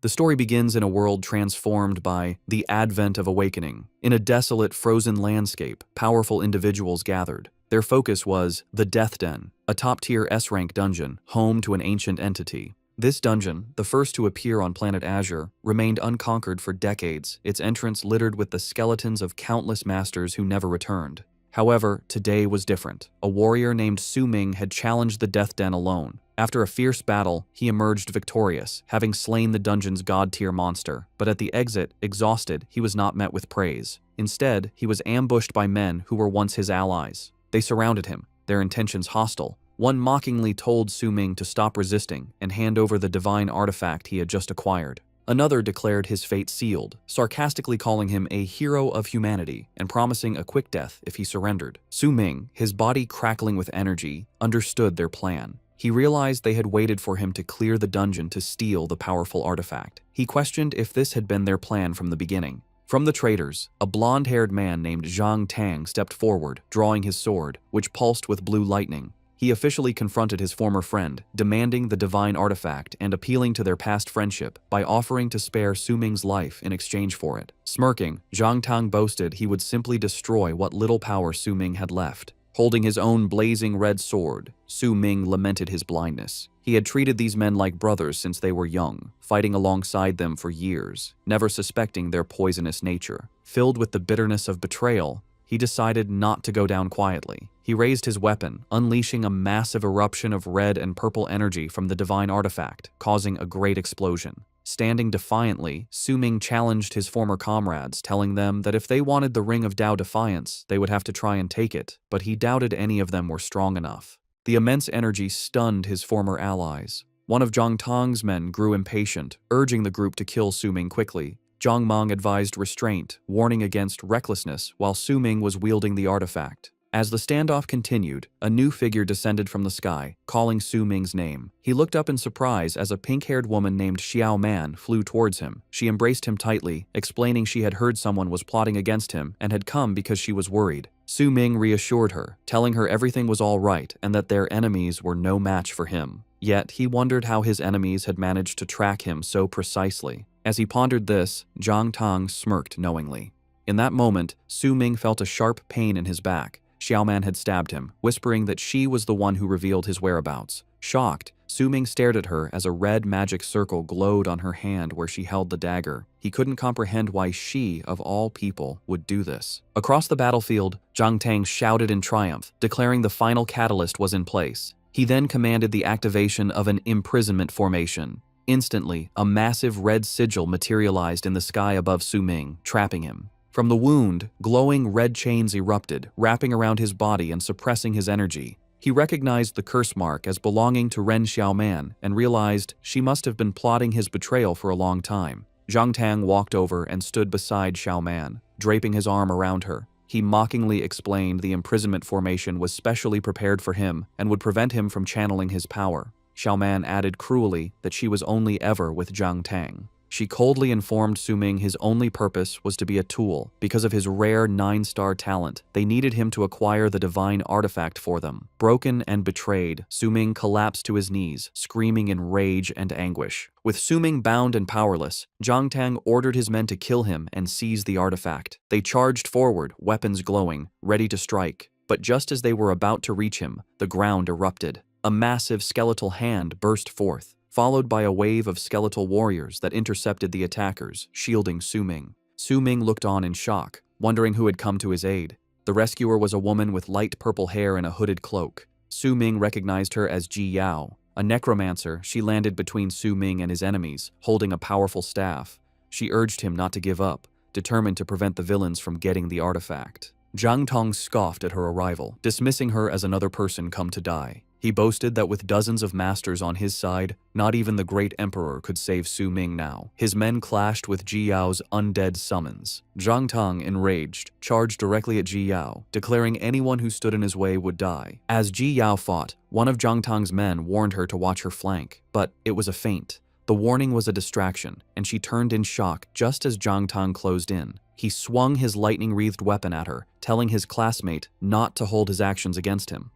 The story begins in a world transformed by the advent of awakening. In a desolate, frozen landscape, powerful individuals gathered. Their focus was the Death Den, a top-tier S-rank dungeon, home to an ancient entity. This dungeon, the first to appear on planet Azure, remained unconquered for decades, its entrance littered with the skeletons of countless masters who never returned. However, today was different. A warrior named Su Ming had challenged the Death Den alone. After a fierce battle, he emerged victorious, having slain the dungeon's god-tier monster. But at the exit, exhausted, he was not met with praise. Instead, he was ambushed by men who were once his allies. They surrounded him, their intentions hostile. One mockingly told Su Ming to stop resisting and hand over the divine artifact he had just acquired. Another declared his fate sealed, sarcastically calling him a hero of humanity and promising a quick death if he surrendered. Su Ming, his body crackling with energy, understood their plan. He realized they had waited for him to clear the dungeon to steal the powerful artifact. He questioned if this had been their plan from the beginning. From the traders, a blonde-haired man named Zhang Tang stepped forward, drawing his sword, which pulsed with blue lightning. He officially confronted his former friend, demanding the divine artifact and appealing to their past friendship by offering to spare Su Ming's life in exchange for it. Smirking, Zhang Tang boasted he would simply destroy what little power Su Ming had left. Holding his own blazing red sword, Su Ming lamented his blindness. He had treated these men like brothers since they were young, fighting alongside them for years, never suspecting their poisonous nature. Filled with the bitterness of betrayal, he decided not to go down quietly. He raised his weapon, unleashing a massive eruption of red and purple energy from the divine artifact, causing a great explosion. Standing defiantly, Su Ming challenged his former comrades, telling them that if they wanted the Ring of Tao Defiance, they would have to try and take it, but he doubted any of them were strong enough. The immense energy stunned his former allies. One of Zhang Tang's men grew impatient, urging the group to kill Su Ming quickly. Zhang Mang advised restraint, warning against recklessness while Su Ming was wielding the artifact. As the standoff continued, a new figure descended from the sky, calling Su Ming's name. He looked up in surprise as a pink-haired woman named Xiao Man flew towards him. She embraced him tightly, explaining she had heard someone was plotting against him and had come because she was worried. Su Ming reassured her, telling her everything was all right and that their enemies were no match for him. Yet he wondered how his enemies had managed to track him so precisely. As he pondered this, Zhang Tang smirked knowingly. In that moment, Su Ming felt a sharp pain in his back. Xiao Man had stabbed him, whispering that she was the one who revealed his whereabouts. Shocked, Su Ming stared at her as a red magic circle glowed on her hand where she held the dagger. He couldn't comprehend why she, of all people, would do this. Across the battlefield, Zhang Tang shouted in triumph, declaring the final catalyst was in place. He then commanded the activation of an imprisonment formation. Instantly, a massive red sigil materialized in the sky above Su Ming, trapping him. From the wound, glowing red chains erupted, wrapping around his body and suppressing his energy. He recognized the curse mark as belonging to Ren Xiaoman and realized she must have been plotting his betrayal for a long time. Zhang Tang walked over and stood beside Xiaoman, draping his arm around her. He mockingly explained the imprisonment formation was specially prepared for him and would prevent him from channeling his power. Xiaoman added cruelly that she was only ever with Zhang Tang. She coldly informed Su Ming his only purpose was to be a tool. Because of his rare 9-star talent, they needed him to acquire the divine artifact for them. Broken and betrayed, Su Ming collapsed to his knees, screaming in rage and anguish. With Su Ming bound and powerless, Zhang Tang ordered his men to kill him and seize the artifact. They charged forward, weapons glowing, ready to strike. But just as they were about to reach him, the ground erupted. A massive skeletal hand burst forth, followed by a wave of skeletal warriors that intercepted the attackers, shielding Su Ming. Su Ming looked on in shock, wondering who had come to his aid. The rescuer was a woman with light purple hair and a hooded cloak. Su Ming recognized her as Ji Yao. A necromancer, she landed between Su Ming and his enemies, holding a powerful staff. She urged him not to give up, determined to prevent the villains from getting the artifact. Zhang Tong scoffed at her arrival, dismissing her as another person come to die. He boasted that with dozens of masters on his side, not even the great emperor could save Su Ming now. His men clashed with Ji Yao's undead summons. Zhang Tong, enraged, charged directly at Ji Yao, declaring anyone who stood in his way would die. As Ji Yao fought, one of Zhang Tong's men warned her to watch her flank, but it was a feint. The warning was a distraction, and she turned in shock just as Zhang Tong closed in. He swung his lightning-wreathed weapon at her, telling his classmate not to hold his actions against him.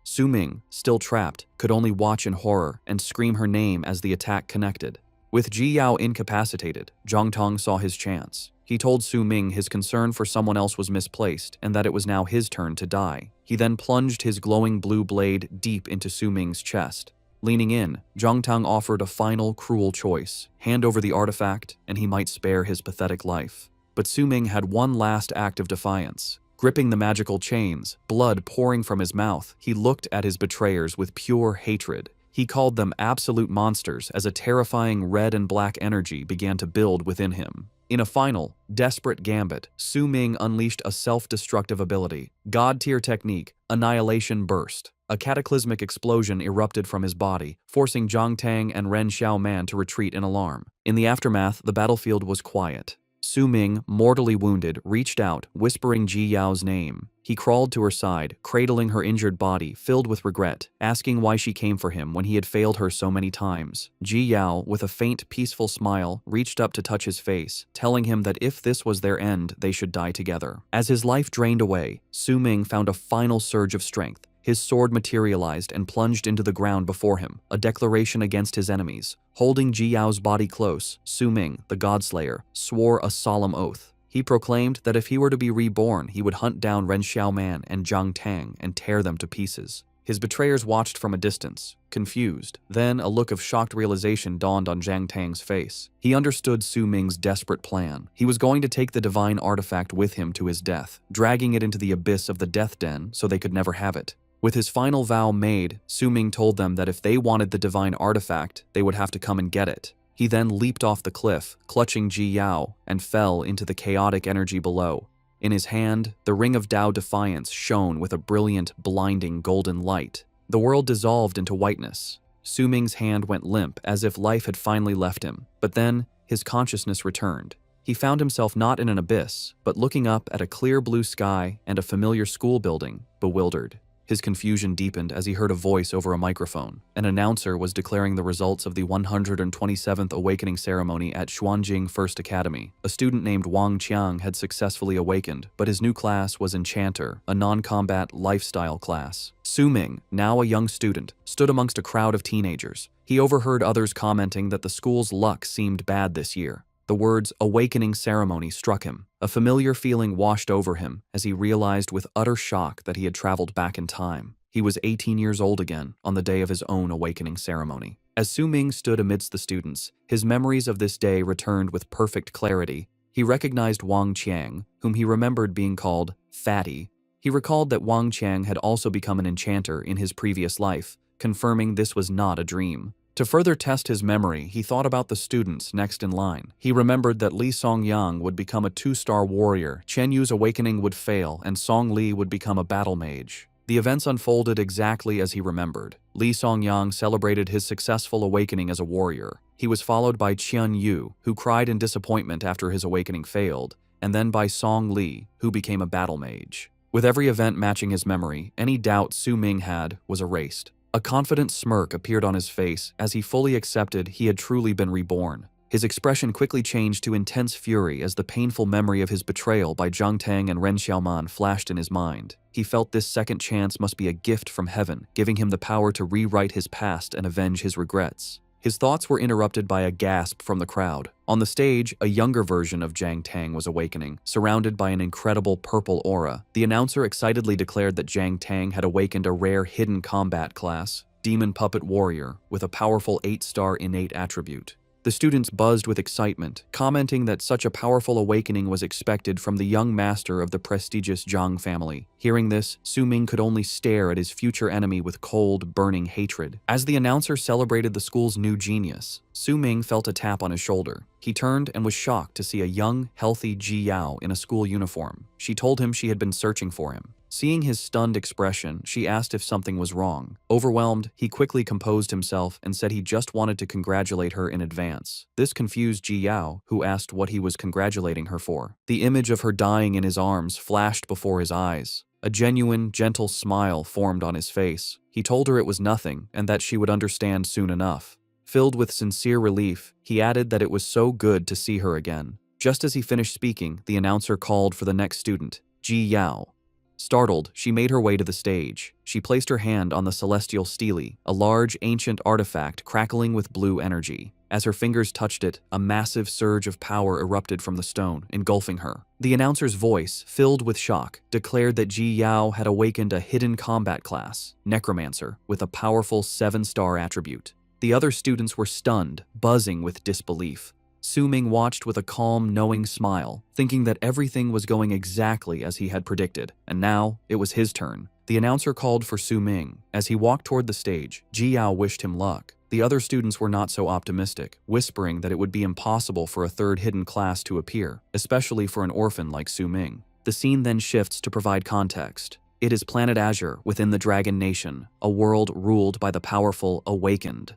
Su Ming, still trapped, could only watch in horror and scream her name as the attack connected. With Ji Yao incapacitated, Zhang Tong saw his chance. He told Su Ming his concern for someone else was misplaced and that it was now his turn to die. He then plunged his glowing blue blade deep into Su Ming's chest. Leaning in, Zhang Tong offered a final cruel choice: hand over the artifact and he might spare his pathetic life. But Su Ming had one last act of defiance. Gripping the magical chains, blood pouring from his mouth, he looked at his betrayers with pure hatred. He called them absolute monsters as a terrifying red and black energy began to build within him. In a final, desperate gambit, Su Ming unleashed a self-destructive ability, God-tier technique, Annihilation Burst. A cataclysmic explosion erupted from his body, forcing Zhang Tang and Ren Xiaoman to retreat in alarm. In the aftermath, the battlefield was quiet. Su Ming, mortally wounded, reached out, whispering Ji Yao's name. He crawled to her side, cradling her injured body, filled with regret, asking why she came for him when he had failed her so many times. Ji Yao, with a faint, peaceful smile, reached up to touch his face, telling him that if this was their end, they should die together. As his life drained away, Su Ming found a final surge of strength. His sword materialized and plunged into the ground before him, a declaration against his enemies. Holding Ji Yao's body close, Su Ming, the Godslayer, swore a solemn oath. He proclaimed that if he were to be reborn, he would hunt down Ren Xiaoman and Zhang Tang and tear them to pieces. His betrayers watched from a distance, confused. Then a look of shocked realization dawned on Zhang Tang's face. He understood Su Ming's desperate plan. He was going to take the divine artifact with him to his death, dragging it into the abyss of the Death Den so they could never have it. With his final vow made, Su Ming told them that if they wanted the divine artifact, they would have to come and get it. He then leaped off the cliff, clutching Ji Yao, and fell into the chaotic energy below. In his hand, the ring of Tao Defiance shone with a brilliant, blinding golden light. The world dissolved into whiteness. Su Ming's hand went limp as if life had finally left him, but then his consciousness returned. He found himself not in an abyss, but looking up at a clear blue sky and a familiar school building, bewildered. His confusion deepened as he heard a voice over a microphone. An announcer was declaring the results of the 127th Awakening Ceremony at Xuanjing First Academy. A student named Wang Qiang had successfully awakened, but his new class was Enchanter, a non-combat lifestyle class. Su Ming, now a young student, stood amongst a crowd of teenagers. He overheard others commenting that the school's luck seemed bad this year. The words "awakening ceremony" struck him. A familiar feeling washed over him as he realized with utter shock that he had traveled back in time. He was 18 years old again on the day of his own awakening ceremony. As Su Ming stood amidst the students, his memories of this day returned with perfect clarity. He recognized Wang Qiang, whom he remembered being called Fatty. He recalled that Wang Qiang had also become an enchanter in his previous life, confirming this was not a dream. To further test his memory, he thought about the students next in line. He remembered that Li Songyang would become a 2-star warrior, Chen Yu's awakening would fail, and Song Li would become a battle mage. The events unfolded exactly as he remembered. Li Songyang celebrated his successful awakening as a warrior. He was followed by Chen Yu, who cried in disappointment after his awakening failed, and then by Song Li, who became a battle mage. With every event matching his memory, any doubt Su Ming had was erased. A confident smirk appeared on his face as he fully accepted he had truly been reborn. His expression quickly changed to intense fury as the painful memory of his betrayal by Zhang Tang and Ren Xiaoman flashed in his mind. He felt this second chance must be a gift from heaven, giving him the power to rewrite his past and avenge his regrets. His thoughts were interrupted by a gasp from the crowd. On the stage, a younger version of Zhang Tang was awakening, surrounded by an incredible purple aura. The announcer excitedly declared that Zhang Tang had awakened a rare hidden combat class, Demon Puppet Warrior, with a powerful 8-star innate attribute. The students buzzed with excitement, commenting that such a powerful awakening was expected from the young master of the prestigious Zhang family. Hearing this, Su Ming could only stare at his future enemy with cold, burning hatred. As the announcer celebrated the school's new genius, Su Ming felt a tap on his shoulder. He turned and was shocked to see a young, healthy Ji Yao in a school uniform. She told him she had been searching for him. Seeing his stunned expression, she asked if something was wrong. Overwhelmed, he quickly composed himself and said he just wanted to congratulate her in advance. This confused Ji Yao, who asked what he was congratulating her for. The image of her dying in his arms flashed before his eyes. A genuine, gentle smile formed on his face. He told her it was nothing and that she would understand soon enough. Filled with sincere relief, he added that it was so good to see her again. Just as he finished speaking, the announcer called for the next student, Ji Yao. Startled, she made her way to the stage. She placed her hand on the celestial stele, a large, ancient artifact crackling with blue energy. As her fingers touched it, a massive surge of power erupted from the stone, engulfing her. The announcer's voice, filled with shock, declared that Ji Yao had awakened a hidden combat class, Necromancer, with a powerful 7-star attribute. The other students were stunned, buzzing with disbelief. Su Ming watched with a calm, knowing smile, thinking that everything was going exactly as he had predicted, and now it was his turn. The announcer called for Su Ming. As he walked toward the stage, Ji Yao wished him luck. The other students were not so optimistic, whispering that it would be impossible for a third hidden class to appear, especially for an orphan like Su Ming. The scene then shifts to provide context. It is planet Azure within the Dragon Nation, a world ruled by the powerful Awakened.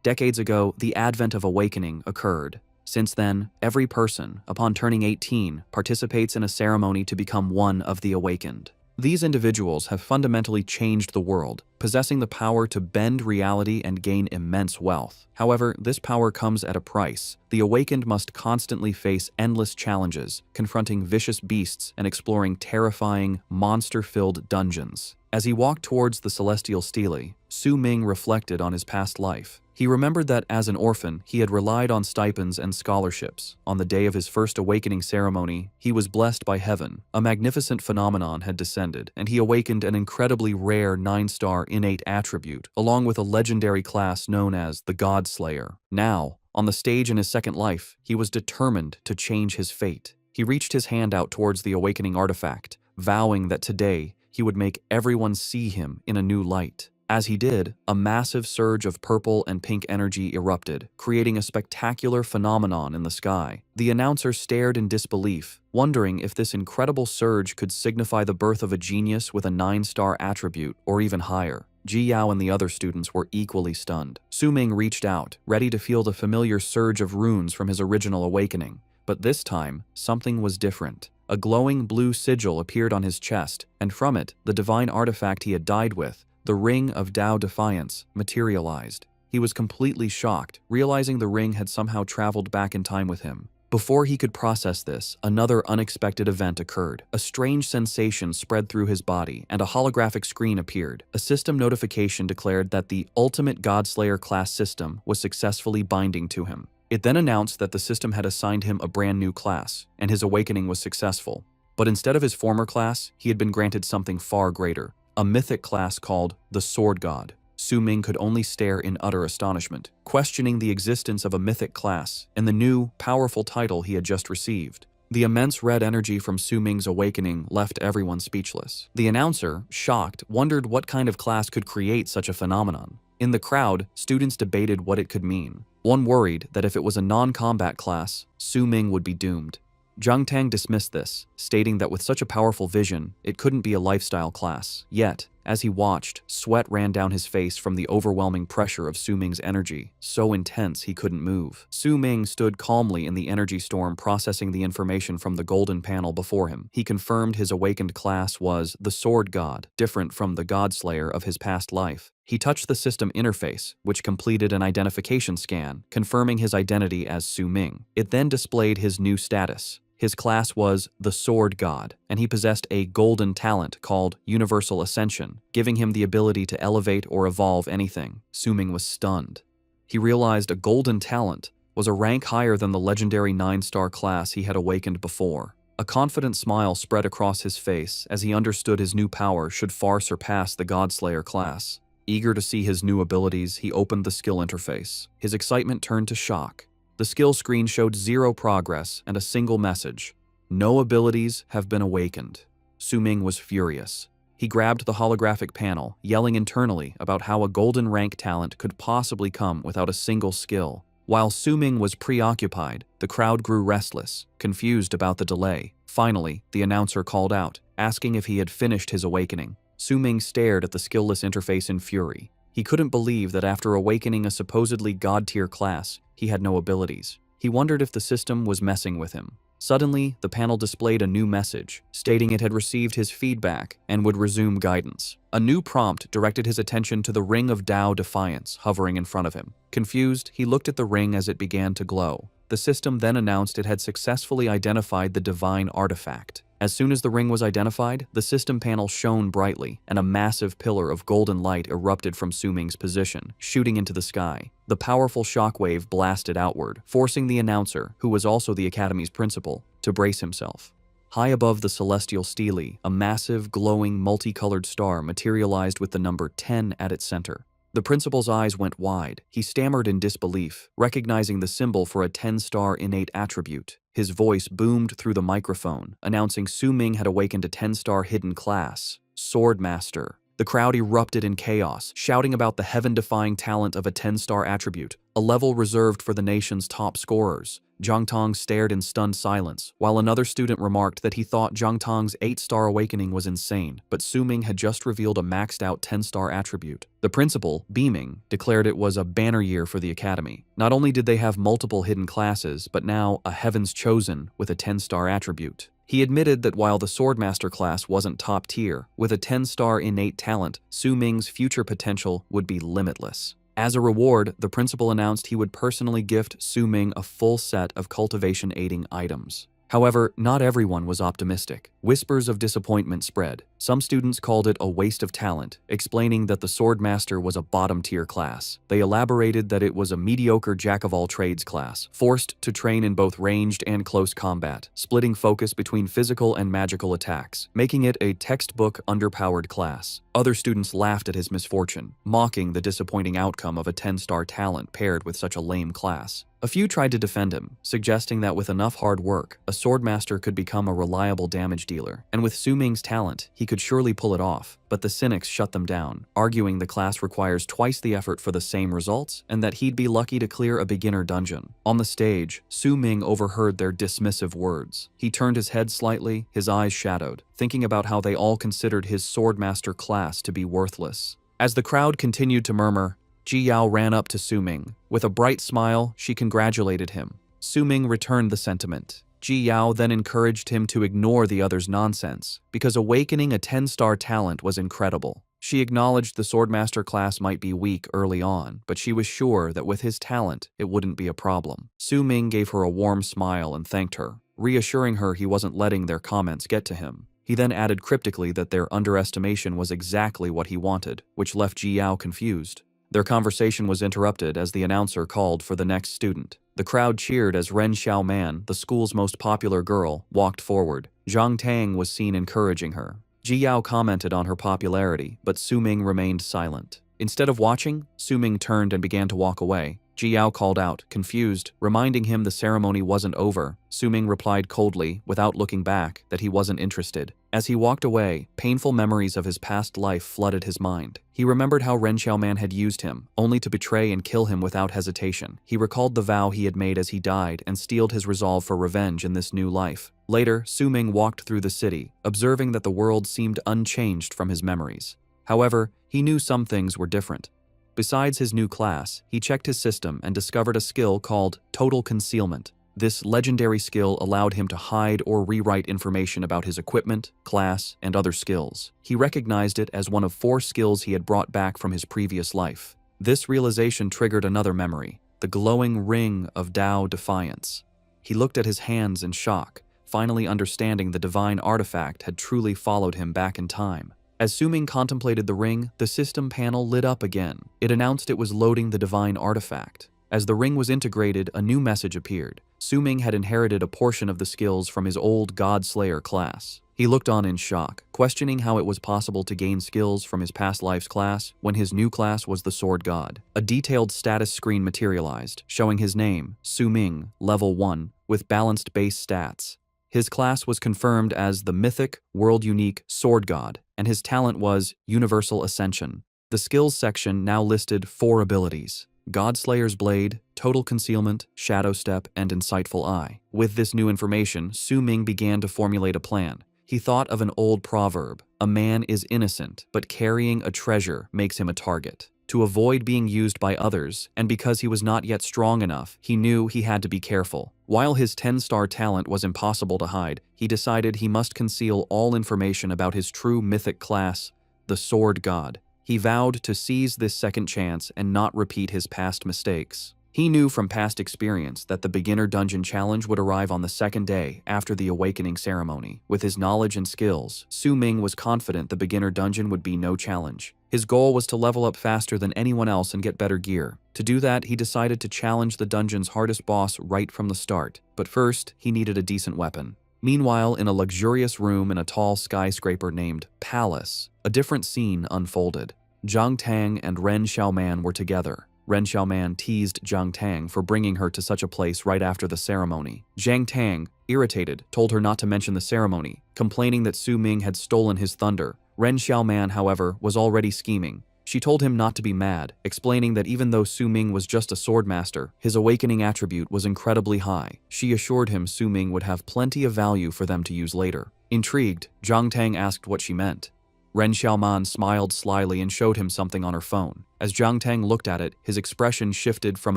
Decades ago, the advent of awakening occurred. Since then, every person, upon turning 18, participates in a ceremony to become one of the Awakened. These individuals have fundamentally changed the world, possessing the power to bend reality and gain immense wealth. However, this power comes at a price. The Awakened must constantly face endless challenges, confronting vicious beasts and exploring terrifying, monster-filled dungeons. As he walked towards the celestial stele, Su Ming reflected on his past life. He remembered that as an orphan, he had relied on stipends and scholarships. On the day of his first awakening ceremony, he was blessed by heaven. A magnificent phenomenon had descended, and he awakened an incredibly rare 9-star innate attribute, along with a legendary class known as the God Slayer. Now, on the stage in his second life, he was determined to change his fate. He reached his hand out towards the awakening artifact, vowing that today he would make everyone see him in a new light. As he did, a massive surge of purple and pink energy erupted, creating a spectacular phenomenon in the sky. The announcer stared in disbelief, wondering if this incredible surge could signify the birth of a genius with a 9-star attribute or even higher. Ji Yao and the other students were equally stunned. Su Ming reached out, ready to feel the familiar surge of runes from his original awakening. But this time, something was different. A glowing blue sigil appeared on his chest, and from it, the divine artifact he had died with, the Ring of Tao Defiance, materialized. He was completely shocked, realizing the ring had somehow traveled back in time with him. Before he could process this, another unexpected event occurred. A strange sensation spread through his body, and a holographic screen appeared. A system notification declared that the Ultimate Godslayer class system was successfully binding to him. It then announced that the system had assigned him a brand new class, and his awakening was successful. But instead of his former class, he had been granted something far greater. A mythic class called the Sword God. Su Ming could only stare in utter astonishment, questioning the existence of a mythic class and the new, powerful title he had just received. The immense red energy from Su Ming's awakening left everyone speechless. The announcer, shocked, wondered what kind of class could create such a phenomenon. In the crowd, students debated what it could mean. One worried that if it was a non-combat class, Su Ming would be doomed. Zhang Tang dismissed this, stating that with such a powerful vision, it couldn't be a lifestyle class. Yet, as he watched, sweat ran down his face from the overwhelming pressure of Su Ming's energy, so intense he couldn't move. Su Ming stood calmly in the energy storm, processing the information from the golden panel before him. He confirmed his awakened class was the Sword God, different from the Godslayer of his past life. He touched the system interface, which completed an identification scan, confirming his identity as Su Ming. It then displayed his new status. His class was the Sword God, and he possessed a golden talent called Universal Ascension, giving him the ability to elevate or evolve anything. Su Ming was stunned. He realized a golden talent was a rank higher than the legendary 9-star class he had awakened before. A confident smile spread across his face as he understood his new power should far surpass the Godslayer class. Eager to see his new abilities, he opened the skill interface. His excitement turned to shock. The skill screen showed 0 progress and a single message: no abilities have been awakened. Su Ming was furious. He grabbed the holographic panel, yelling internally about how a golden rank talent could possibly come without a single skill. While Su Ming was preoccupied, the crowd grew restless, confused about the delay. Finally, the announcer called out, asking if he had finished his awakening. Su Ming stared at the skillless interface in fury. He couldn't believe that after awakening a supposedly god-tier class, he had no abilities. He wondered if the system was messing with him. Suddenly, the panel displayed a new message, stating it had received his feedback and would resume guidance. A new prompt directed his attention to the Ring of Tao Defiance hovering in front of him. Confused, he looked at the ring as it began to glow. The system then announced it had successfully identified the divine artifact. As soon as the ring was identified, the system panel shone brightly, and a massive pillar of golden light erupted from Suming's position, shooting into the sky. The powerful shockwave blasted outward, forcing the announcer, who was also the Academy's principal, to brace himself. High above the celestial stele, a massive, glowing, multicolored star materialized with the number 10 at its center. The principal's eyes went wide. He stammered in disbelief, recognizing the symbol for a 10-star innate attribute. His voice boomed through the microphone, announcing Suming had awakened a 10-star hidden class, Swordmaster. The crowd erupted in chaos, shouting about the heaven-defying talent of a 10-star attribute, a level reserved for the nation's top scorers. Zhang Tong stared in stunned silence, while another student remarked that he thought Zhang Tong's 8-star awakening was insane, but Suming had just revealed a maxed-out 10-star attribute. The principal, beaming, declared it was a banner year for the Academy. Not only did they have multiple hidden classes, but now a Heaven's Chosen with a 10-star attribute. He admitted that while the Swordmaster class wasn't top tier, with a 10-star innate talent, Suming's future potential would be limitless. As a reward, the principal announced he would personally gift Suming a full set of cultivation-aiding items. However, not everyone was optimistic. Whispers of disappointment spread. Some students called it a waste of talent, explaining that the Swordmaster was a bottom-tier class. They elaborated that it was a mediocre jack-of-all-trades class, forced to train in both ranged and close combat, splitting focus between physical and magical attacks, making it a textbook underpowered class. Other students laughed at his misfortune, mocking the disappointing outcome of a 10-star talent paired with such a lame class. A few tried to defend him, suggesting that with enough hard work, a Swordmaster could become a reliable damage dealer, and with Suming's talent, he could surely pull it off. But the cynics shut them down, arguing the class requires twice the effort for the same results, and that he'd be lucky to clear a beginner dungeon. On the stage, Suming overheard their dismissive words. He turned his head slightly, his eyes shadowed, thinking about how they all considered his Swordmaster class to be worthless. As the crowd continued to murmur, Ji Yao ran up to Suming. With a bright smile, she congratulated him. Suming returned the sentiment. Ji Yao then encouraged him to ignore the other's nonsense, because awakening a 10-star talent was incredible. She acknowledged the Swordmaster class might be weak early on, but she was sure that with his talent, it wouldn't be a problem. Suming gave her a warm smile and thanked her, reassuring her he wasn't letting their comments get to him. He then added cryptically that their underestimation was exactly what he wanted, which left Ji Yao confused. Their conversation was interrupted as the announcer called for the next student. The crowd cheered as Ren Xiaoman, the school's most popular girl, walked forward. Zhang Tang was seen encouraging her. Ji Yao commented on her popularity, but Suming remained silent. Instead of watching, Suming turned and began to walk away. Ji Yao called out, confused, reminding him the ceremony wasn't over. Suming replied coldly, without looking back, that he wasn't interested. As he walked away, painful memories of his past life flooded his mind. He remembered how Ren Xiaoman had used him, only to betray and kill him without hesitation. He recalled the vow he had made as he died and steeled his resolve for revenge in this new life. Later, Suming walked through the city, observing that the world seemed unchanged from his memories. However, he knew some things were different. Besides his new class, he checked his system and discovered a skill called Total Concealment. This legendary skill allowed him to hide or rewrite information about his equipment, class, and other skills. He recognized it as one of 4 skills he had brought back from his previous life. This realization triggered another memory, the glowing ring of Tao Defiance. He looked at his hands in shock, finally understanding the divine artifact had truly followed him back in time. As Suming contemplated the ring, the system panel lit up again. It announced it was loading the divine artifact. As the ring was integrated, a new message appeared. Suming had inherited a portion of the skills from his old God-Slayer class. He looked on in shock, questioning how it was possible to gain skills from his past life's class when his new class was the Sword God. A detailed status screen materialized, showing his name, Suming, level 1, with balanced base stats. His class was confirmed as the mythic, world-unique Sword God, and his talent was Universal Ascension. The skills section now listed 4 abilities: Godslayer's Blade, Total Concealment, Shadow Step, and Insightful Eye. With this new information, Suming began to formulate a plan. He thought of an old proverb, a man is innocent, but carrying a treasure makes him a target. To avoid being used by others, and because he was not yet strong enough, he knew he had to be careful. While his 10-star talent was impossible to hide, he decided he must conceal all information about his true mythic class, the Sword God. He vowed to seize this second chance and not repeat his past mistakes. He knew from past experience that the beginner dungeon challenge would arrive on the second day after the awakening ceremony. With his knowledge and skills, Su Ming was confident the beginner dungeon would be no challenge. His goal was to level up faster than anyone else and get better gear. To do that, he decided to challenge the dungeon's hardest boss right from the start. But first, he needed a decent weapon. Meanwhile, in a luxurious room in a tall skyscraper named Palace, a different scene unfolded. Jiang Tang and Ren Xiaoman were together. Ren Xiaoman teased Jiang Tang for bringing her to such a place right after the ceremony. Jiang Tang, irritated, told her not to mention the ceremony, complaining that Su Ming had stolen his thunder. Ren Xiaoman, however, was already scheming. She told him not to be mad, explaining that even though Su Ming was just a swordmaster, his awakening attribute was incredibly high. She assured him Su Ming would have plenty of value for them to use later. Intrigued, Jiang Tang asked what she meant. Ren Xiaoman smiled slyly and showed him something on her phone. As Jiang Tang looked at it, his expression shifted from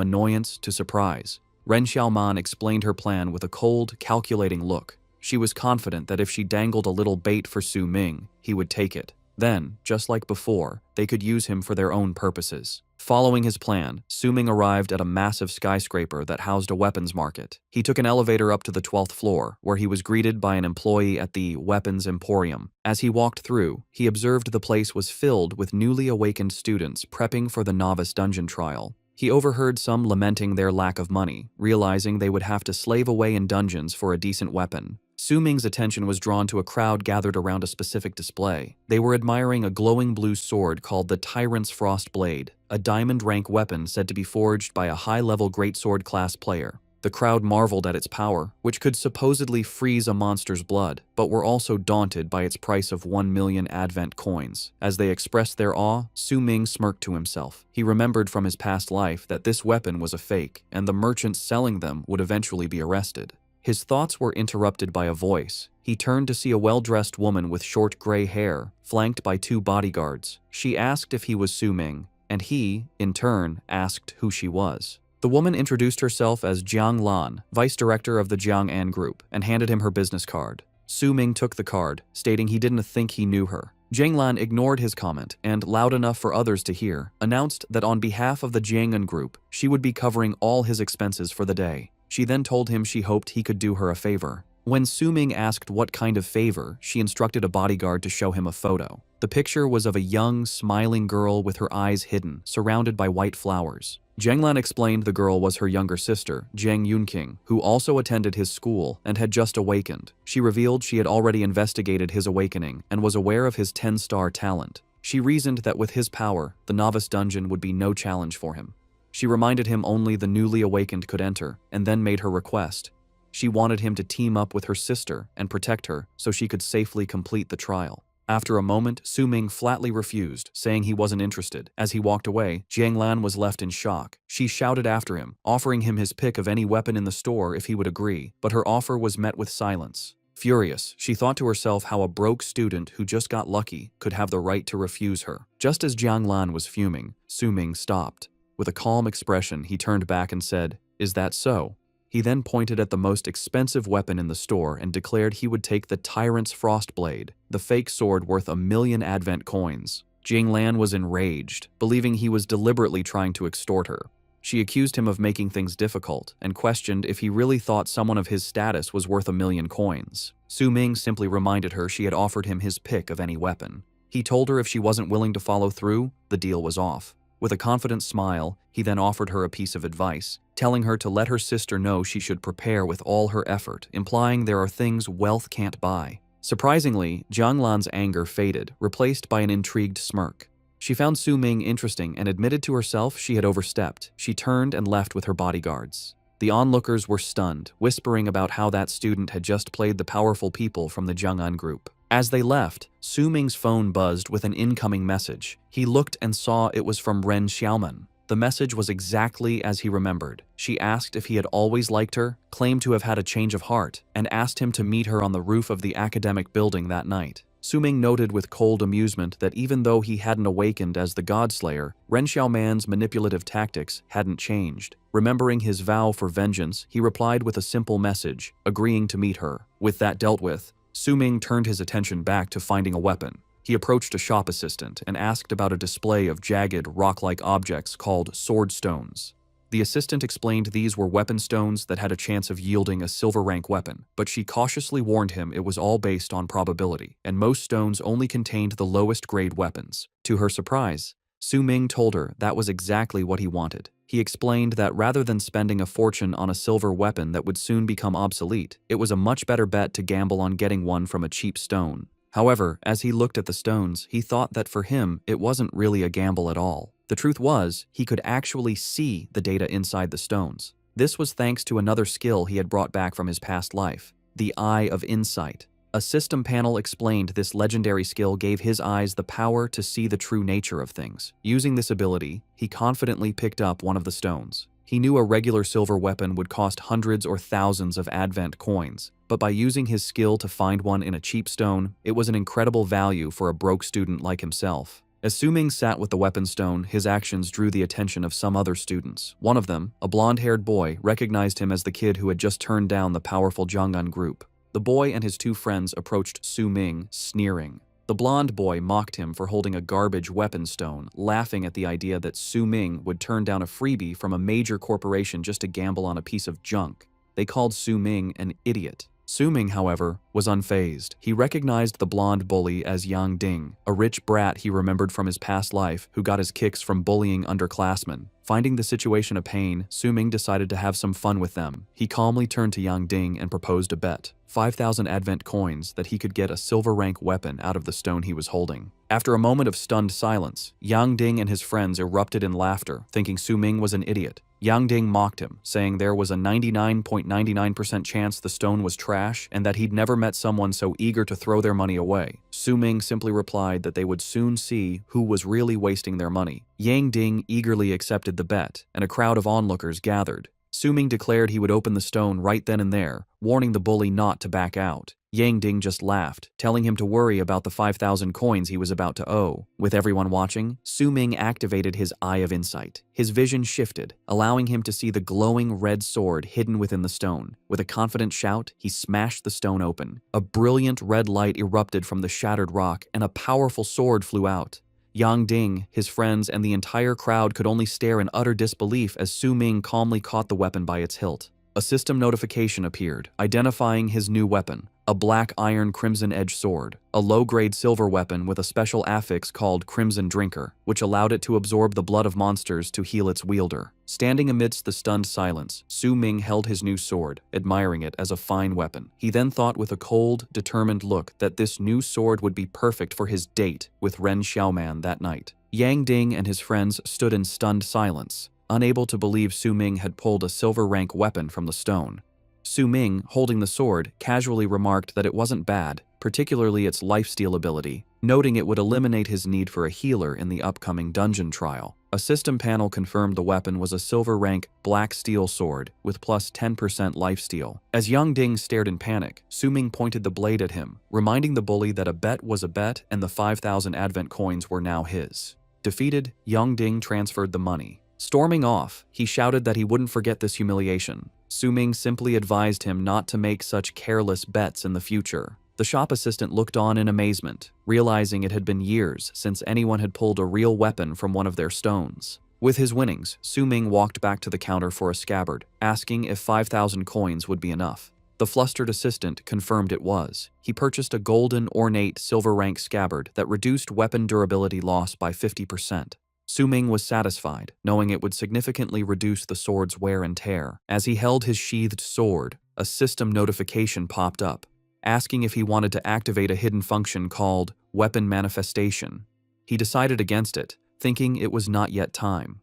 annoyance to surprise. Ren Xiaoman explained her plan with a cold, calculating look. She was confident that if she dangled a little bait for Su Ming, he would take it. Then, just like before, they could use him for their own purposes. Following his plan, Su Ming arrived at a massive skyscraper that housed a weapons market. He took an elevator up to the 12th floor, where he was greeted by an employee at the Weapons Emporium. As he walked through, he observed the place was filled with newly awakened students prepping for the novice dungeon trial. He overheard some lamenting their lack of money, realizing they would have to slave away in dungeons for a decent weapon. Su Ming's attention was drawn to a crowd gathered around a specific display. They were admiring a glowing blue sword called the Tyrant's Frost Blade, a diamond-rank weapon said to be forged by a high-level greatsword class player. The crowd marveled at its power, which could supposedly freeze a monster's blood, but were also daunted by its price of 1 million advent coins. As they expressed their awe, Su Ming smirked to himself. He remembered from his past life that this weapon was a fake, and the merchants selling them would eventually be arrested. His thoughts were interrupted by a voice. He turned to see a well-dressed woman with short gray hair, flanked by 2 bodyguards. She asked if he was Su Ming, and he, in turn, asked who she was. The woman introduced herself as Jiang Lan, vice director of the Jiang An Group, and handed him her business card. Su Ming took the card, stating he didn't think he knew her. Jiang Lan ignored his comment and, loud enough for others to hear, announced that on behalf of the Jiang An Group, she would be covering all his expenses for the day. She then told him she hoped he could do her a favor. When Su Ming asked what kind of favor, she instructed a bodyguard to show him a photo. The picture was of a young, smiling girl with her eyes hidden, surrounded by white flowers. Jiang Lan explained the girl was her younger sister, Jiang Yunqing, who also attended his school and had just awakened. She revealed she had already investigated his awakening and was aware of his 10-star talent. She reasoned that with his power, the novice dungeon would be no challenge for him. She reminded him only the newly awakened could enter, and then made her request. She wanted him to team up with her sister and protect her so she could safely complete the trial. After a moment, Su Ming flatly refused, saying he wasn't interested. As he walked away, Jiang Lan was left in shock. She shouted after him, offering him his pick of any weapon in the store if he would agree, but her offer was met with silence. Furious, she thought to herself how a broke student who just got lucky could have the right to refuse her. Just as Jiang Lan was fuming, Su Ming stopped. With a calm expression, he turned back and said, "Is that so?" He then pointed at the most expensive weapon in the store and declared he would take the Tyrant's Frost Blade, the fake sword worth 1 million advent coins. Jiang Lan was enraged, believing he was deliberately trying to extort her. She accused him of making things difficult and questioned if he really thought someone of his status was worth 1 million coins. Su Ming simply reminded her she had offered him his pick of any weapon. He told her if she wasn't willing to follow through, the deal was off. With a confident smile, he then offered her a piece of advice, telling her to let her sister know she should prepare with all her effort, implying there are things wealth can't buy. Surprisingly, Jiang Lan's anger faded, replaced by an intrigued smirk. She found Su Ming interesting and admitted to herself she had overstepped. She turned and left with her bodyguards. The onlookers were stunned, whispering about how that student had just played the powerful people from the Jiang'an group. As they left, Su Ming's phone buzzed with an incoming message. He looked and saw it was from Ren Xiaoman. The message was exactly as he remembered. She asked if he had always liked her, claimed to have had a change of heart, and asked him to meet her on the roof of the academic building that night. Su Ming noted with cold amusement that even though he hadn't awakened as the Godslayer, Ren Xiaoman's manipulative tactics hadn't changed. Remembering his vow for vengeance, he replied with a simple message, agreeing to meet her. With that dealt with, Su Ming turned his attention back to finding a weapon. He approached a shop assistant and asked about a display of jagged, rock-like objects called sword stones. The assistant explained these were weapon stones that had a chance of yielding a silver rank weapon, but she cautiously warned him it was all based on probability, and most stones only contained the lowest grade weapons. To her surprise, Su Ming told her that was exactly what he wanted. He explained that rather than spending a fortune on a silver weapon that would soon become obsolete, it was a much better bet to gamble on getting one from a cheap stone. However, as he looked at the stones, he thought that for him, it wasn't really a gamble at all. The truth was, he could actually see the data inside the stones. This was thanks to another skill he had brought back from his past life, the Eye of Insight. A system panel explained this legendary skill gave his eyes the power to see the true nature of things. Using this ability, he confidently picked up one of the stones. He knew a regular silver weapon would cost hundreds or thousands of advent coins, but by using his skill to find one in a cheap stone, it was an incredible value for a broke student like himself. As Su Ming sat with the weapon stone, his actions drew the attention of some other students. One of them, a blonde-haired boy, recognized him as the kid who had just turned down the powerful Jong'un group. The boy and his two friends approached Su Ming, sneering. The blonde boy mocked him for holding a garbage weapon stone, laughing at the idea that Su Ming would turn down a freebie from a major corporation just to gamble on a piece of junk. They called Su Ming an idiot. Su Ming, however, was unfazed. He recognized the blonde bully as Yang Ding, a rich brat he remembered from his past life who got his kicks from bullying underclassmen. Finding the situation a pain, Su Ming decided to have some fun with them. He calmly turned to Yang Ding and proposed a bet, 5,000 advent coins, that he could get a silver rank weapon out of the stone he was holding. After a moment of stunned silence, Yang Ding and his friends erupted in laughter, thinking Su Ming was an idiot. Yang Ding mocked him, saying there was a 99.99% chance the stone was trash and that he'd never met someone so eager to throw their money away. Su Ming simply replied that they would soon see who was really wasting their money. Yang Ding eagerly accepted the bet, and a crowd of onlookers gathered. Su Ming declared he would open the stone right then and there, warning the bully not to back out. Yang Ding just laughed, telling him to worry about the 5,000 coins he was about to owe. With everyone watching, Su Ming activated his Eye of Insight. His vision shifted, allowing him to see the glowing red sword hidden within the stone. With a confident shout, he smashed the stone open. A brilliant red light erupted from the shattered rock, and a powerful sword flew out. Yang Ding, his friends, and the entire crowd could only stare in utter disbelief as Su Ming calmly caught the weapon by its hilt. A system notification appeared, identifying his new weapon, a black iron crimson edge sword, a low-grade silver weapon with a special affix called Crimson Drinker, which allowed it to absorb the blood of monsters to heal its wielder. Standing amidst the stunned silence, Su Ming held his new sword, admiring it as a fine weapon. He then thought with a cold, determined look that this new sword would be perfect for his date with Ren Xiaoman that night. Yang Ding and his friends stood in stunned silence, unable to believe Su Ming had pulled a silver rank weapon from the stone. Su Ming, holding the sword, casually remarked that it wasn't bad, particularly its lifesteal ability, noting it would eliminate his need for a healer in the upcoming dungeon trial. A system panel confirmed the weapon was a silver rank black steel sword with plus 10% lifesteal. As Yang Ding stared in panic, Su Ming pointed the blade at him, reminding the bully that a bet was a bet and the 5,000 advent coins were now his. Defeated, Yang Ding transferred the money. Storming off, he shouted that he wouldn't forget this humiliation. Su Ming simply advised him not to make such careless bets in the future. The shop assistant looked on in amazement, realizing it had been years since anyone had pulled a real weapon from one of their stones. With his winnings, Su Ming walked back to the counter for a scabbard, asking if 5,000 coins would be enough. The flustered assistant confirmed it was. He purchased a golden, ornate, silver rank scabbard that reduced weapon durability loss by 50%. Su Ming was satisfied, knowing it would significantly reduce the sword's wear and tear. As he held his sheathed sword, a system notification popped up, asking if he wanted to activate a hidden function called Weapon Manifestation. He decided against it, thinking it was not yet time.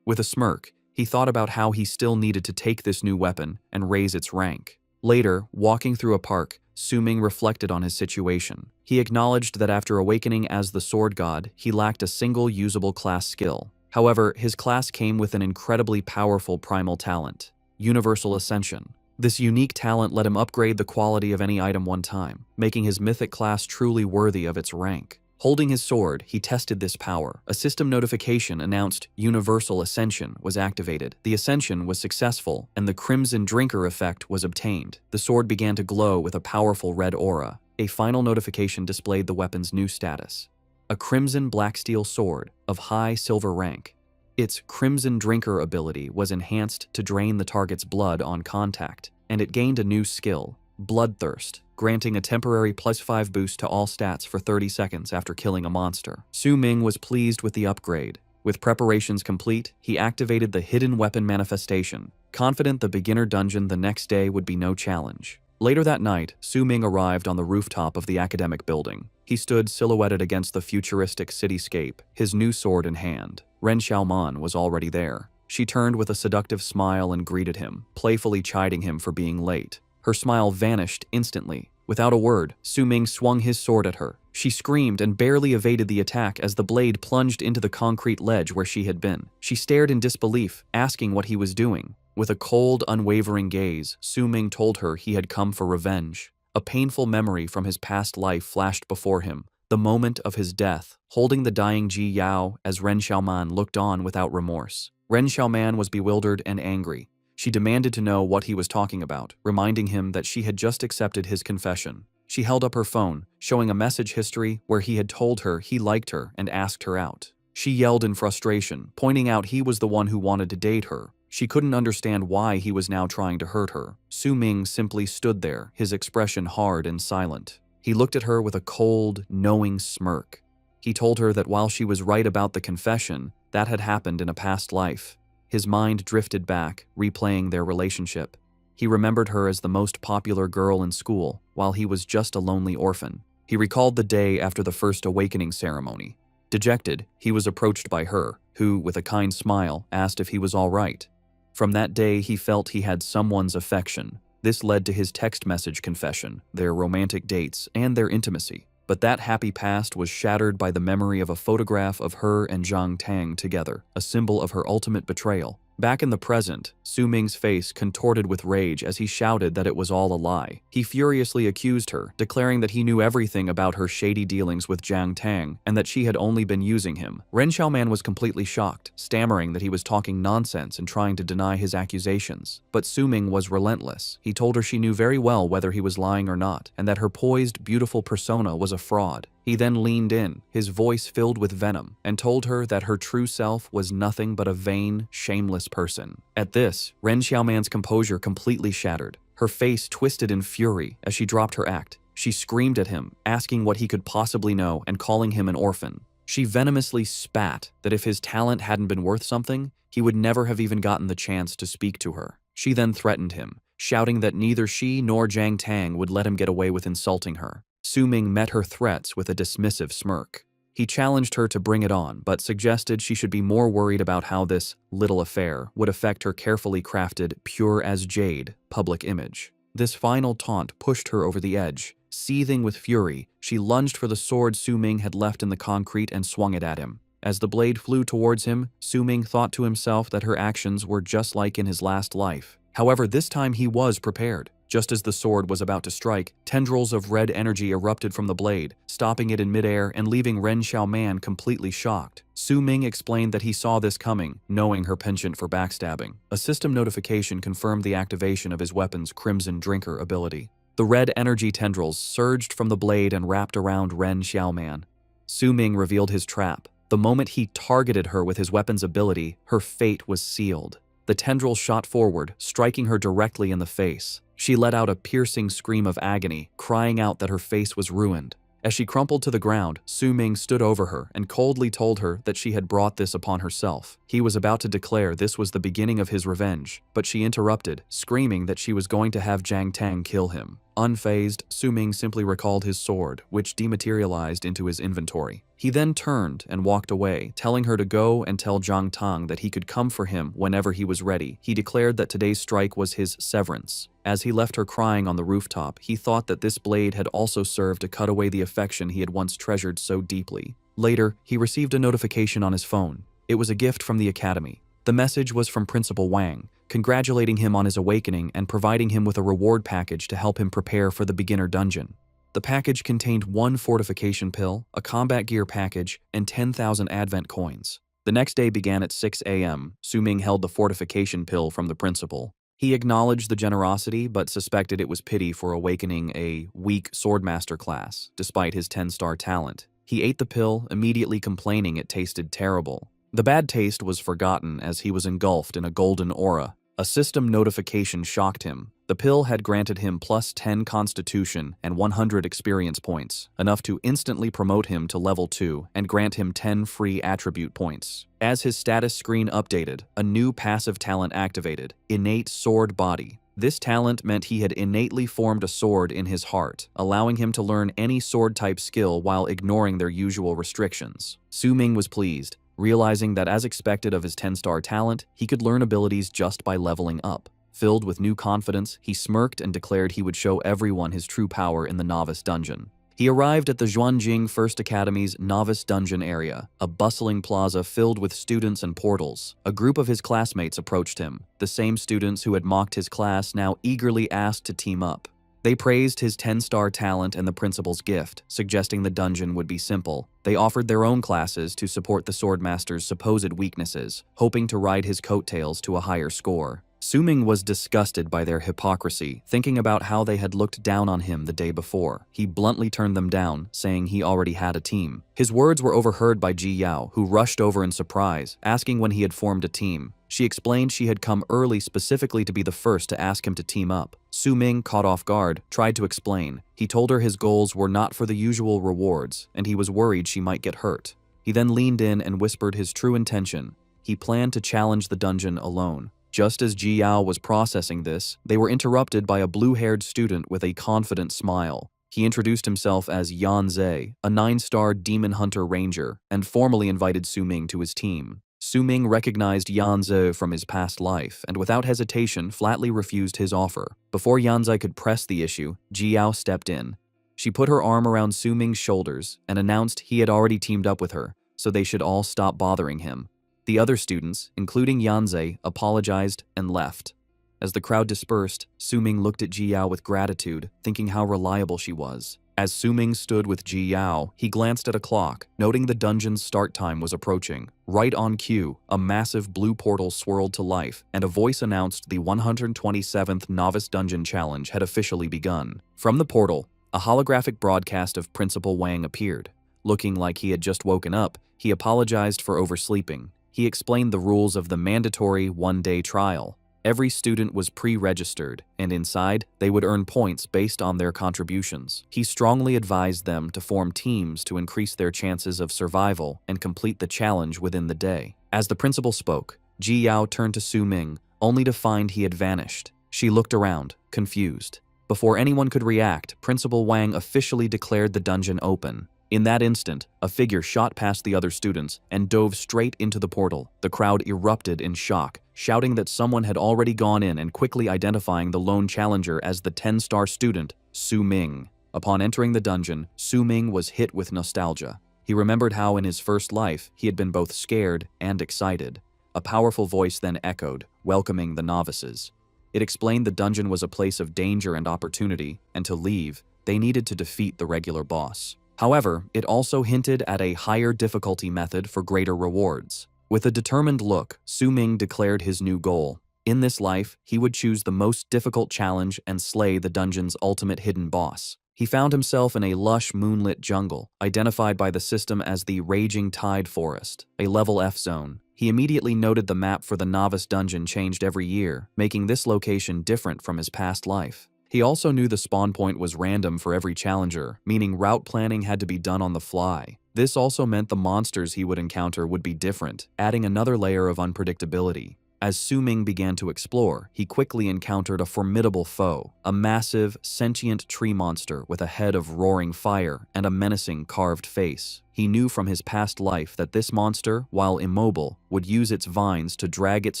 With a smirk, he thought about how he still needed to take this new weapon and raise its rank. Later, walking through a park, Su Ming reflected on his situation. He acknowledged that after awakening as the sword god, he lacked a single usable class skill. However, his class came with an incredibly powerful primal talent, Universal Ascension. This unique talent let him upgrade the quality of any item one time, making his mythic class truly worthy of its rank. Holding his sword, he tested this power. A system notification announced Universal Ascension was activated. The ascension was successful, and the Crimson Drinker effect was obtained. The sword began to glow with a powerful red aura. A final notification displayed the weapon's new status: a crimson black steel sword of high silver rank. Its Crimson Drinker ability was enhanced to drain the target's blood on contact, and it gained a new skill, Bloodthirst, granting a temporary +5 boost to all stats for 30 seconds after killing a monster. Su Ming was pleased with the upgrade. With preparations complete, he activated the Hidden Weapon Manifestation, confident the beginner dungeon the next day would be no challenge. Later that night, Su Ming arrived on the rooftop of the academic building. He stood silhouetted against the futuristic cityscape, his new sword in hand. Ren Xiaoman was already there. She turned with a seductive smile and greeted him, playfully chiding him for being late. Her smile vanished instantly. Without a word, Su Ming swung his sword at her. She screamed and barely evaded the attack as the blade plunged into the concrete ledge where she had been. She stared in disbelief, asking what he was doing. With a cold, unwavering gaze, Su Ming told her he had come for revenge. A painful memory from his past life flashed before him, the moment of his death, holding the dying Ji Yao as Ren Xiaoman looked on without remorse. Ren Xiaoman was bewildered and angry. She demanded to know what he was talking about, reminding him that she had just accepted his confession. She held up her phone, showing a message history where he had told her he liked her and asked her out. She yelled in frustration, pointing out he was the one who wanted to date her. She couldn't understand why he was now trying to hurt her. Su Ming simply stood there, his expression hard and silent. He looked at her with a cold, knowing smirk. He told her that while she was right about the confession, that had happened in a past life. His mind drifted back, replaying their relationship. He remembered her as the most popular girl in school, while he was just a lonely orphan. He recalled the day after the first awakening ceremony. Dejected, he was approached by her, who, with a kind smile, asked if he was all right. From that day, he felt he had someone's affection. This led to his text message confession, their romantic dates, and their intimacy. But that happy past was shattered by the memory of a photograph of her and Zhang Tang together, a symbol of her ultimate betrayal. Back in the present, Su Ming's face contorted with rage as he shouted that it was all a lie. He furiously accused her, declaring that he knew everything about her shady dealings with Zhang Tang and that she had only been using him. Ren Xiaoman was completely shocked, stammering that he was talking nonsense and trying to deny his accusations. But Su Ming was relentless. He told her she knew very well whether he was lying or not, and that her poised, beautiful persona was a fraud. He then leaned in, his voice filled with venom, and told her that her true self was nothing but a vain, shameless person. At this, Ren Xiaoman's composure completely shattered. Her face twisted in fury as she dropped her act. She screamed at him, asking what he could possibly know and calling him an orphan. She venomously spat that if his talent hadn't been worth something, he would never have even gotten the chance to speak to her. She then threatened him, shouting that neither she nor Zhang Tang would let him get away with insulting her. Su Ming met her threats with a dismissive smirk. He challenged her to bring it on, but suggested she should be more worried about how this little affair would affect her carefully crafted, pure as jade, public image. This final taunt pushed her over the edge. Seething with fury, she lunged for the sword Su Ming had left in the concrete and swung it at him. As the blade flew towards him, Su Ming thought to himself that her actions were just like in his last life. However, this time he was prepared. Just as the sword was about to strike, tendrils of red energy erupted from the blade, stopping it in midair and leaving Ren Xiaoman completely shocked. Su Ming explained that he saw this coming, knowing her penchant for backstabbing. A system notification confirmed the activation of his weapon's Crimson Drinker ability. The red energy tendrils surged from the blade and wrapped around Ren Xiaoman. Su Ming revealed his trap. The moment he targeted her with his weapon's ability, her fate was sealed. The tendril shot forward, striking her directly in the face. She let out a piercing scream of agony, crying out that her face was ruined. As she crumpled to the ground, Su Ming stood over her and coldly told her that she had brought this upon herself. He was about to declare this was the beginning of his revenge, but she interrupted, screaming that she was going to have Zhang Tang kill him. Unfazed, Su Ming simply recalled his sword, which dematerialized into his inventory. He then turned and walked away, telling her to go and tell Zhang Tang that he could come for him whenever he was ready. He declared that today's strike was his severance. As he left her crying on the rooftop, he thought that this blade had also served to cut away the affection he had once treasured so deeply. Later, he received a notification on his phone. It was a gift from the academy. The message was from Principal Wang, congratulating him on his awakening and providing him with a reward package to help him prepare for the beginner dungeon. The package contained 1 fortification pill, a combat gear package, and 10,000 advent coins. The next day began at 6 a.m. Su Ming held the fortification pill from the principal. He acknowledged the generosity, but suspected it was pity for awakening a weak swordmaster class, despite his 10-star talent. He ate the pill, immediately complaining it tasted terrible. The bad taste was forgotten as he was engulfed in a golden aura. A system notification shocked him. The pill had granted him +10 constitution and 100 experience points, enough to instantly promote him to level 2 and grant him 10 free attribute points. As his status screen updated, a new passive talent activated, Innate Sword Body. This talent meant he had innately formed a sword in his heart, allowing him to learn any sword-type skill while ignoring their usual restrictions. Su Ming was pleased, realizing that as expected of his 10-star talent, he could learn abilities just by leveling up. Filled with new confidence, he smirked and declared he would show everyone his true power in the Novice Dungeon. He arrived at the Xuanjing First Academy's Novice Dungeon area, a bustling plaza filled with students and portals. A group of his classmates approached him. The same students who had mocked his class now eagerly asked to team up. They praised his 10-star talent and the principal's gift, suggesting the dungeon would be simple. They offered their own classes to support the swordmaster's supposed weaknesses, hoping to ride his coattails to a higher score. Su Ming was disgusted by their hypocrisy, thinking about how they had looked down on him the day before. He bluntly turned them down, saying he already had a team. His words were overheard by Ji Yao, who rushed over in surprise, asking when he had formed a team. She explained she had come early specifically to be the first to ask him to team up. Su Ming, caught off guard, tried to explain. He told her his goals were not for the usual rewards, and he was worried she might get hurt. He then leaned in and whispered his true intention. He planned to challenge the dungeon alone. Just as Ji Yao was processing this, they were interrupted by a blue-haired student with a confident smile. He introduced himself as Yan Zhe, a 9-star demon hunter ranger, and formally invited Su Ming to his team. Su Ming recognized Yan Zhe from his past life, and without hesitation flatly refused his offer. Before Yan Zhe could press the issue, Ji Yao stepped in. She put her arm around Su Ming's shoulders and announced he had already teamed up with her, so they should all stop bothering him. The other students, including Yanzei, apologized and left. As the crowd dispersed, Su Ming looked at Ji Yao with gratitude, thinking how reliable she was. As Su Ming stood with Ji Yao, he glanced at a clock, noting the dungeon's start time was approaching. Right on cue, a massive blue portal swirled to life, and a voice announced the 127th Novice Dungeon Challenge had officially begun. From the portal, a holographic broadcast of Principal Wang appeared. Looking like he had just woken up, he apologized for oversleeping. He explained the rules of the mandatory one-day trial. Every student was pre-registered, and inside, they would earn points based on their contributions. He strongly advised them to form teams to increase their chances of survival and complete the challenge within the day. As the principal spoke, Ji Yao turned to Su Ming, only to find he had vanished. She looked around, confused. Before anyone could react, Principal Wang officially declared the dungeon open. In that instant, a figure shot past the other students and dove straight into the portal. The crowd erupted in shock, shouting that someone had already gone in and quickly identifying the lone challenger as the 10-star student, Su Ming. Upon entering the dungeon, Su Ming was hit with nostalgia. He remembered how in his first life he had been both scared and excited. A powerful voice then echoed, welcoming the novices. It explained the dungeon was a place of danger and opportunity, and to leave, they needed to defeat the regular boss. However, it also hinted at a higher difficulty method for greater rewards. With a determined look, Su Ming declared his new goal. In this life, he would choose the most difficult challenge and slay the dungeon's ultimate hidden boss. He found himself in a lush moonlit jungle, identified by the system as the Raging Tide Forest, a level F zone. He immediately noted the map for the novice dungeon changed every year, making this location different from his past life. He also knew the spawn point was random for every challenger, meaning route planning had to be done on the fly. This also meant the monsters he would encounter would be different, adding another layer of unpredictability. As Su Ming began to explore, he quickly encountered a formidable foe, a massive, sentient tree monster with a head of roaring fire and a menacing carved face. He knew from his past life that this monster, while immobile, would use its vines to drag its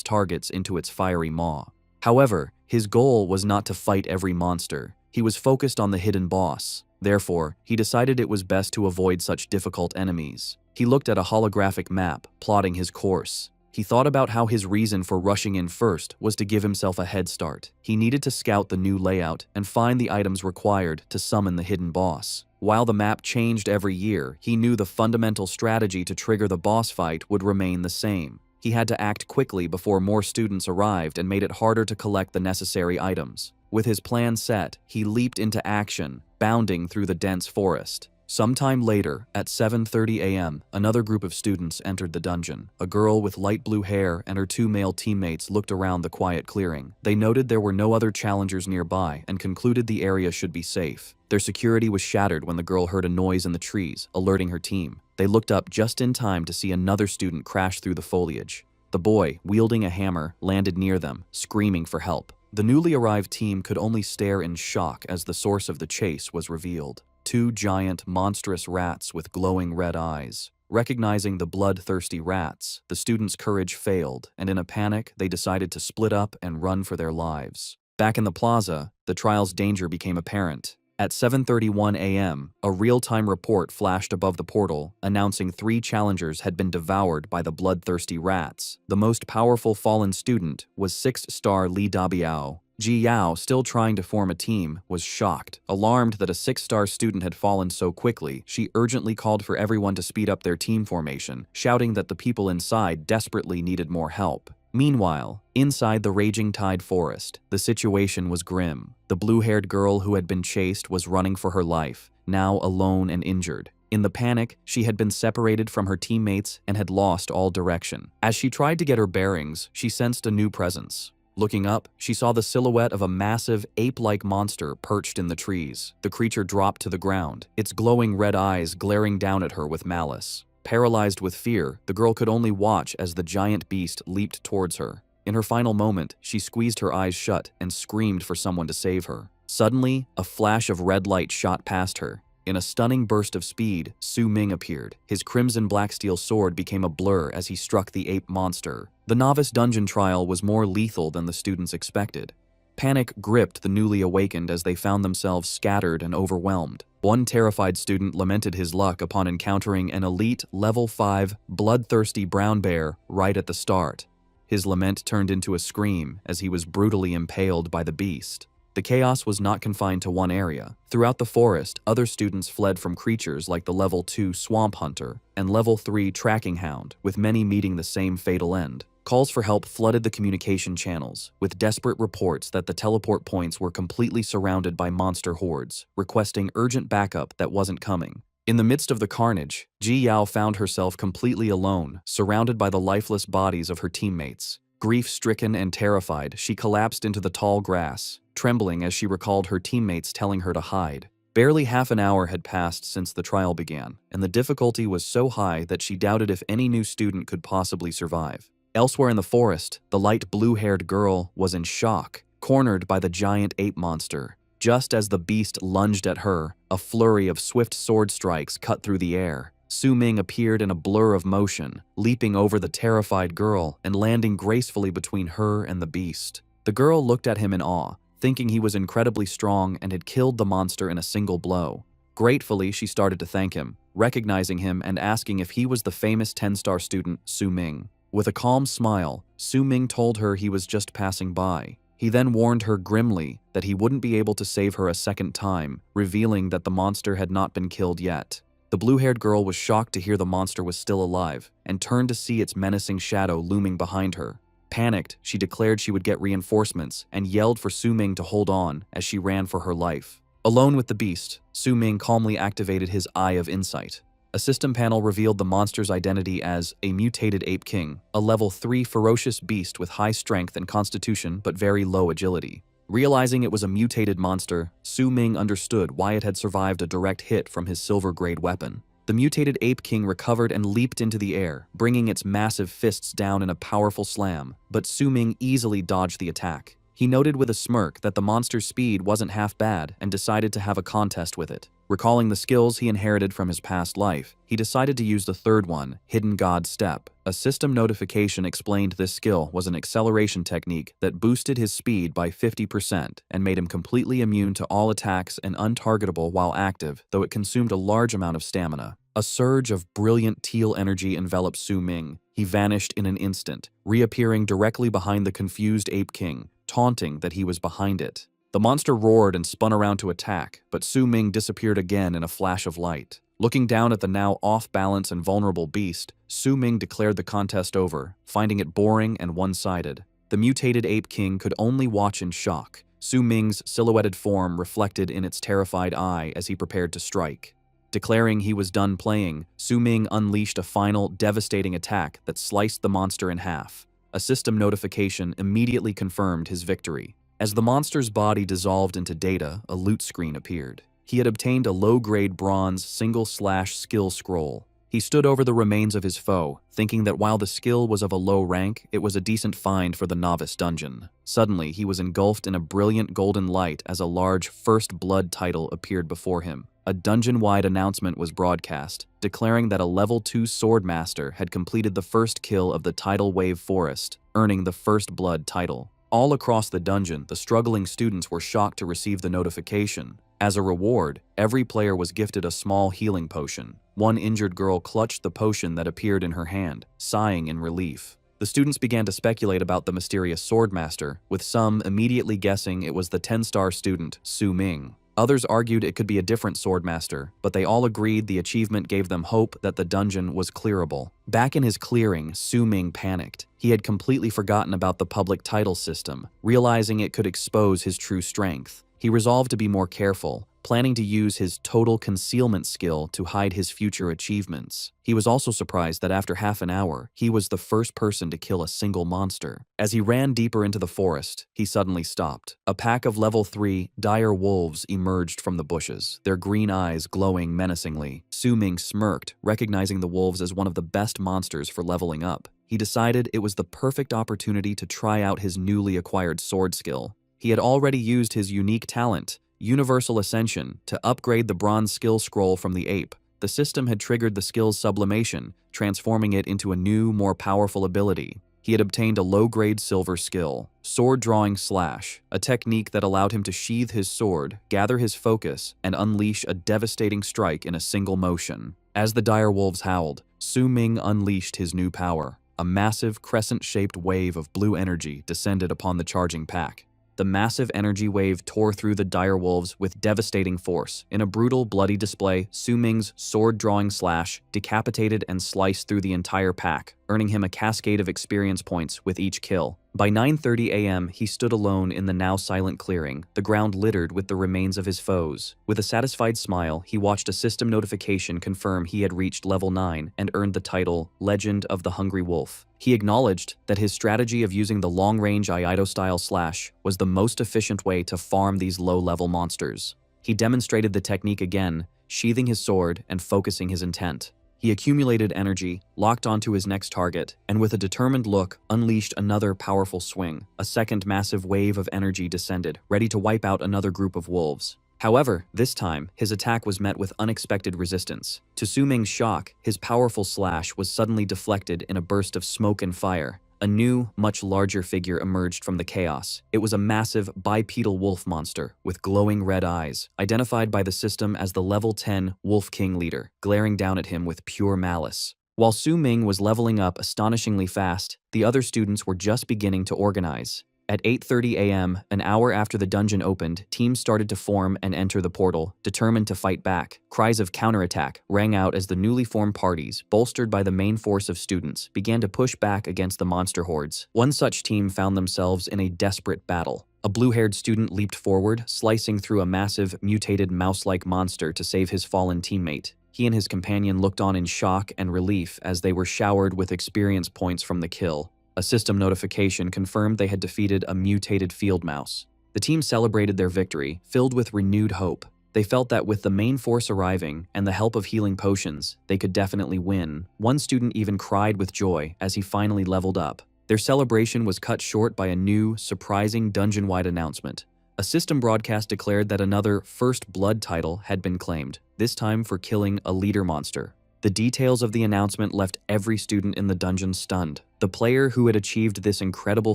targets into its fiery maw. However, his goal was not to fight every monster. He was focused on the hidden boss. Therefore, he decided it was best to avoid such difficult enemies. He looked at a holographic map, plotting his course. He thought about how his reason for rushing in first was to give himself a head start. He needed to scout the new layout and find the items required to summon the hidden boss. While the map changed every year, he knew the fundamental strategy to trigger the boss fight would remain the same. He had to act quickly before more students arrived and made it harder to collect the necessary items. With his plan set, he leaped into action, bounding through the dense forest. Sometime later, at 7:30 a.m., another group of students entered the dungeon. A girl with light blue hair and her two male teammates looked around the quiet clearing. They noted there were no other challengers nearby and concluded the area should be safe. Their security was shattered when the girl heard a noise in the trees, alerting her team. They looked up just in time to see another student crash through the foliage. The boy, wielding a hammer, landed near them, screaming for help. The newly arrived team could only stare in shock as the source of the chase was revealed. Two giant, monstrous rats with glowing red eyes. Recognizing the bloodthirsty rats, the students' courage failed, and in a panic, they decided to split up and run for their lives. Back in the plaza, the trial's danger became apparent. At 7:31 a.m., a real-time report flashed above the portal, announcing 3 challengers had been devoured by the bloodthirsty rats. The most powerful fallen student was 6-star Li Dabiao. Ji Yao, still trying to form a team, was shocked. Alarmed that a 6-star student had fallen so quickly, she urgently called for everyone to speed up their team formation, shouting that the people inside desperately needed more help. Meanwhile, inside the raging tide forest, the situation was grim. The blue-haired girl who had been chased was running for her life, now alone and injured. In the panic, she had been separated from her teammates and had lost all direction. As she tried to get her bearings, she sensed a new presence. Looking up, she saw the silhouette of a massive, ape-like monster perched in the trees. The creature dropped to the ground, its glowing red eyes glaring down at her with malice. Paralyzed with fear, the girl could only watch as the giant beast leaped towards her. In her final moment, she squeezed her eyes shut and screamed for someone to save her. Suddenly, a flash of red light shot past her. In a stunning burst of speed, Su Ming appeared. His crimson black steel sword became a blur as he struck the ape monster. The novice dungeon trial was more lethal than the students expected. Panic gripped the newly awakened as they found themselves scattered and overwhelmed. One terrified student lamented his luck upon encountering an elite level 5 bloodthirsty brown bear right at the start. His lament turned into a scream as he was brutally impaled by the beast. The chaos was not confined to one area. Throughout the forest, other students fled from creatures like the level 2 swamp hunter and level 3 tracking hound, with many meeting the same fatal end. Calls for help flooded the communication channels, with desperate reports that the teleport points were completely surrounded by monster hordes, requesting urgent backup that wasn't coming. In the midst of the carnage, Ji Yao found herself completely alone, surrounded by the lifeless bodies of her teammates. Grief-stricken and terrified, she collapsed into the tall grass, trembling as she recalled her teammates telling her to hide. Barely half an hour had passed since the trial began, and the difficulty was so high that she doubted if any new student could possibly survive. Elsewhere in the forest, the light blue-haired girl was in shock, cornered by the giant ape monster. Just as the beast lunged at her, a flurry of swift sword strikes cut through the air. Su Ming appeared in a blur of motion, leaping over the terrified girl and landing gracefully between her and the beast. The girl looked at him in awe, thinking he was incredibly strong and had killed the monster in a single blow. Gratefully, she started to thank him, recognizing him and asking if he was the famous 10-star student Su Ming. With a calm smile, Su Ming told her he was just passing by. He then warned her grimly that he wouldn't be able to save her a second time, revealing that the monster had not been killed yet. The blue-haired girl was shocked to hear the monster was still alive, and turned to see its menacing shadow looming behind her. Panicked, she declared she would get reinforcements and yelled for Su Ming to hold on as she ran for her life. Alone with the beast, Su Ming calmly activated his Eye of Insight. A system panel revealed the monster's identity as a mutated ape king, a level 3 ferocious beast with high strength and constitution but very low agility. Realizing it was a mutated monster, Su Ming understood why it had survived a direct hit from his silver-grade weapon. The mutated ape king recovered and leaped into the air, bringing its massive fists down in a powerful slam, but Su Ming easily dodged the attack. He noted with a smirk that the monster's speed wasn't half bad and decided to have a contest with it. Recalling the skills he inherited from his past life, he decided to use the third one, Hidden God Step. A system notification explained this skill was an acceleration technique that boosted his speed by 50% and made him completely immune to all attacks and untargetable while active, though it consumed a large amount of stamina. A surge of brilliant teal energy enveloped Su Ming. He vanished in an instant, reappearing directly behind the confused Ape King, taunting that he was behind it. The monster roared and spun around to attack, but Su Ming disappeared again in a flash of light. Looking down at the now off-balance and vulnerable beast, Su Ming declared the contest over, finding it boring and one-sided. The mutated Ape King could only watch in shock, Su Ming's silhouetted form reflected in its terrified eye as he prepared to strike. Declaring he was done playing, Su Ming unleashed a final, devastating attack that sliced the monster in half. A system notification immediately confirmed his victory. As the monster's body dissolved into data, a loot screen appeared. He had obtained a low-grade bronze single-slash skill scroll. He stood over the remains of his foe, thinking that while the skill was of a low rank, it was a decent find for the novice dungeon. Suddenly, he was engulfed in a brilliant golden light as a large First Blood title appeared before him. A dungeon-wide announcement was broadcast, declaring that a level 2 sword master had completed the first kill of the Tidal Wave Forest, earning the First Blood title. All across the dungeon, the struggling students were shocked to receive the notification. As a reward, every player was gifted a small healing potion. One injured girl clutched the potion that appeared in her hand, sighing in relief. The students began to speculate about the mysterious swordmaster, with some immediately guessing it was the 10-star student, Su Ming. Others argued it could be a different swordmaster, but they all agreed the achievement gave them hope that the dungeon was clearable. Back in his clearing, Su Ming panicked. He had completely forgotten about the public title system, realizing it could expose his true strength. He resolved to be more careful, planning to use his total concealment skill to hide his future achievements. He was also surprised that after half an hour, he was the first person to kill a single monster. As he ran deeper into the forest, he suddenly stopped. A pack of level 3 dire wolves emerged from the bushes, their green eyes glowing menacingly. Su Ming smirked, recognizing the wolves as one of the best monsters for leveling up. He decided it was the perfect opportunity to try out his newly acquired sword skill. He had already used his unique talent, Universal Ascension, to upgrade the bronze skill scroll from the ape. The system had triggered the skill's sublimation, transforming it into a new, more powerful ability. He had obtained a low-grade silver skill, Sword Drawing Slash, a technique that allowed him to sheathe his sword, gather his focus, and unleash a devastating strike in a single motion. As the dire wolves howled, Su Ming unleashed his new power. A massive, crescent-shaped wave of blue energy descended upon the charging pack. The massive energy wave tore through the dire wolves with devastating force. In a brutal, bloody display, Su Ming's sword drawing slash decapitated and sliced through the entire pack, earning him a cascade of experience points with each kill. By 9:30 a.m., he stood alone in the now silent clearing, the ground littered with the remains of his foes. With a satisfied smile, he watched a system notification confirm he had reached level 9 and earned the title Legend of the Hungry Wolf. He acknowledged that his strategy of using the long-range Aido-style slash was the most efficient way to farm these low-level monsters. He demonstrated the technique again, sheathing his sword and focusing his intent. He accumulated energy, locked onto his next target, and with a determined look, unleashed another powerful swing. A second massive wave of energy descended, ready to wipe out another group of wolves. However, this time, his attack was met with unexpected resistance. To Su Ming's shock, his powerful slash was suddenly deflected in a burst of smoke and fire. A new, much larger figure emerged from the chaos. It was a massive, bipedal wolf monster with glowing red eyes, identified by the system as the level 10 Wolf King leader, glaring down at him with pure malice. While Su Ming was leveling up astonishingly fast, the other students were just beginning to organize. At 8:30 a.m., an hour after the dungeon opened, teams started to form and enter the portal, determined to fight back. Cries of counterattack rang out as the newly formed parties, bolstered by the main force of students, began to push back against the monster hordes. One such team found themselves in a desperate battle. A blue-haired student leaped forward, slicing through a massive, mutated mouse-like monster to save his fallen teammate. He and his companion looked on in shock and relief as they were showered with experience points from the kill. A system notification confirmed they had defeated a mutated field mouse. The team celebrated their victory, filled with renewed hope. They felt that with the main force arriving and the help of healing potions, they could definitely win. One student even cried with joy as he finally leveled up. Their celebration was cut short by a new, surprising dungeon-wide announcement. A system broadcast declared that another First Blood title had been claimed, this time for killing a leader monster. The details of the announcement left every student in the dungeon stunned. The player who had achieved this incredible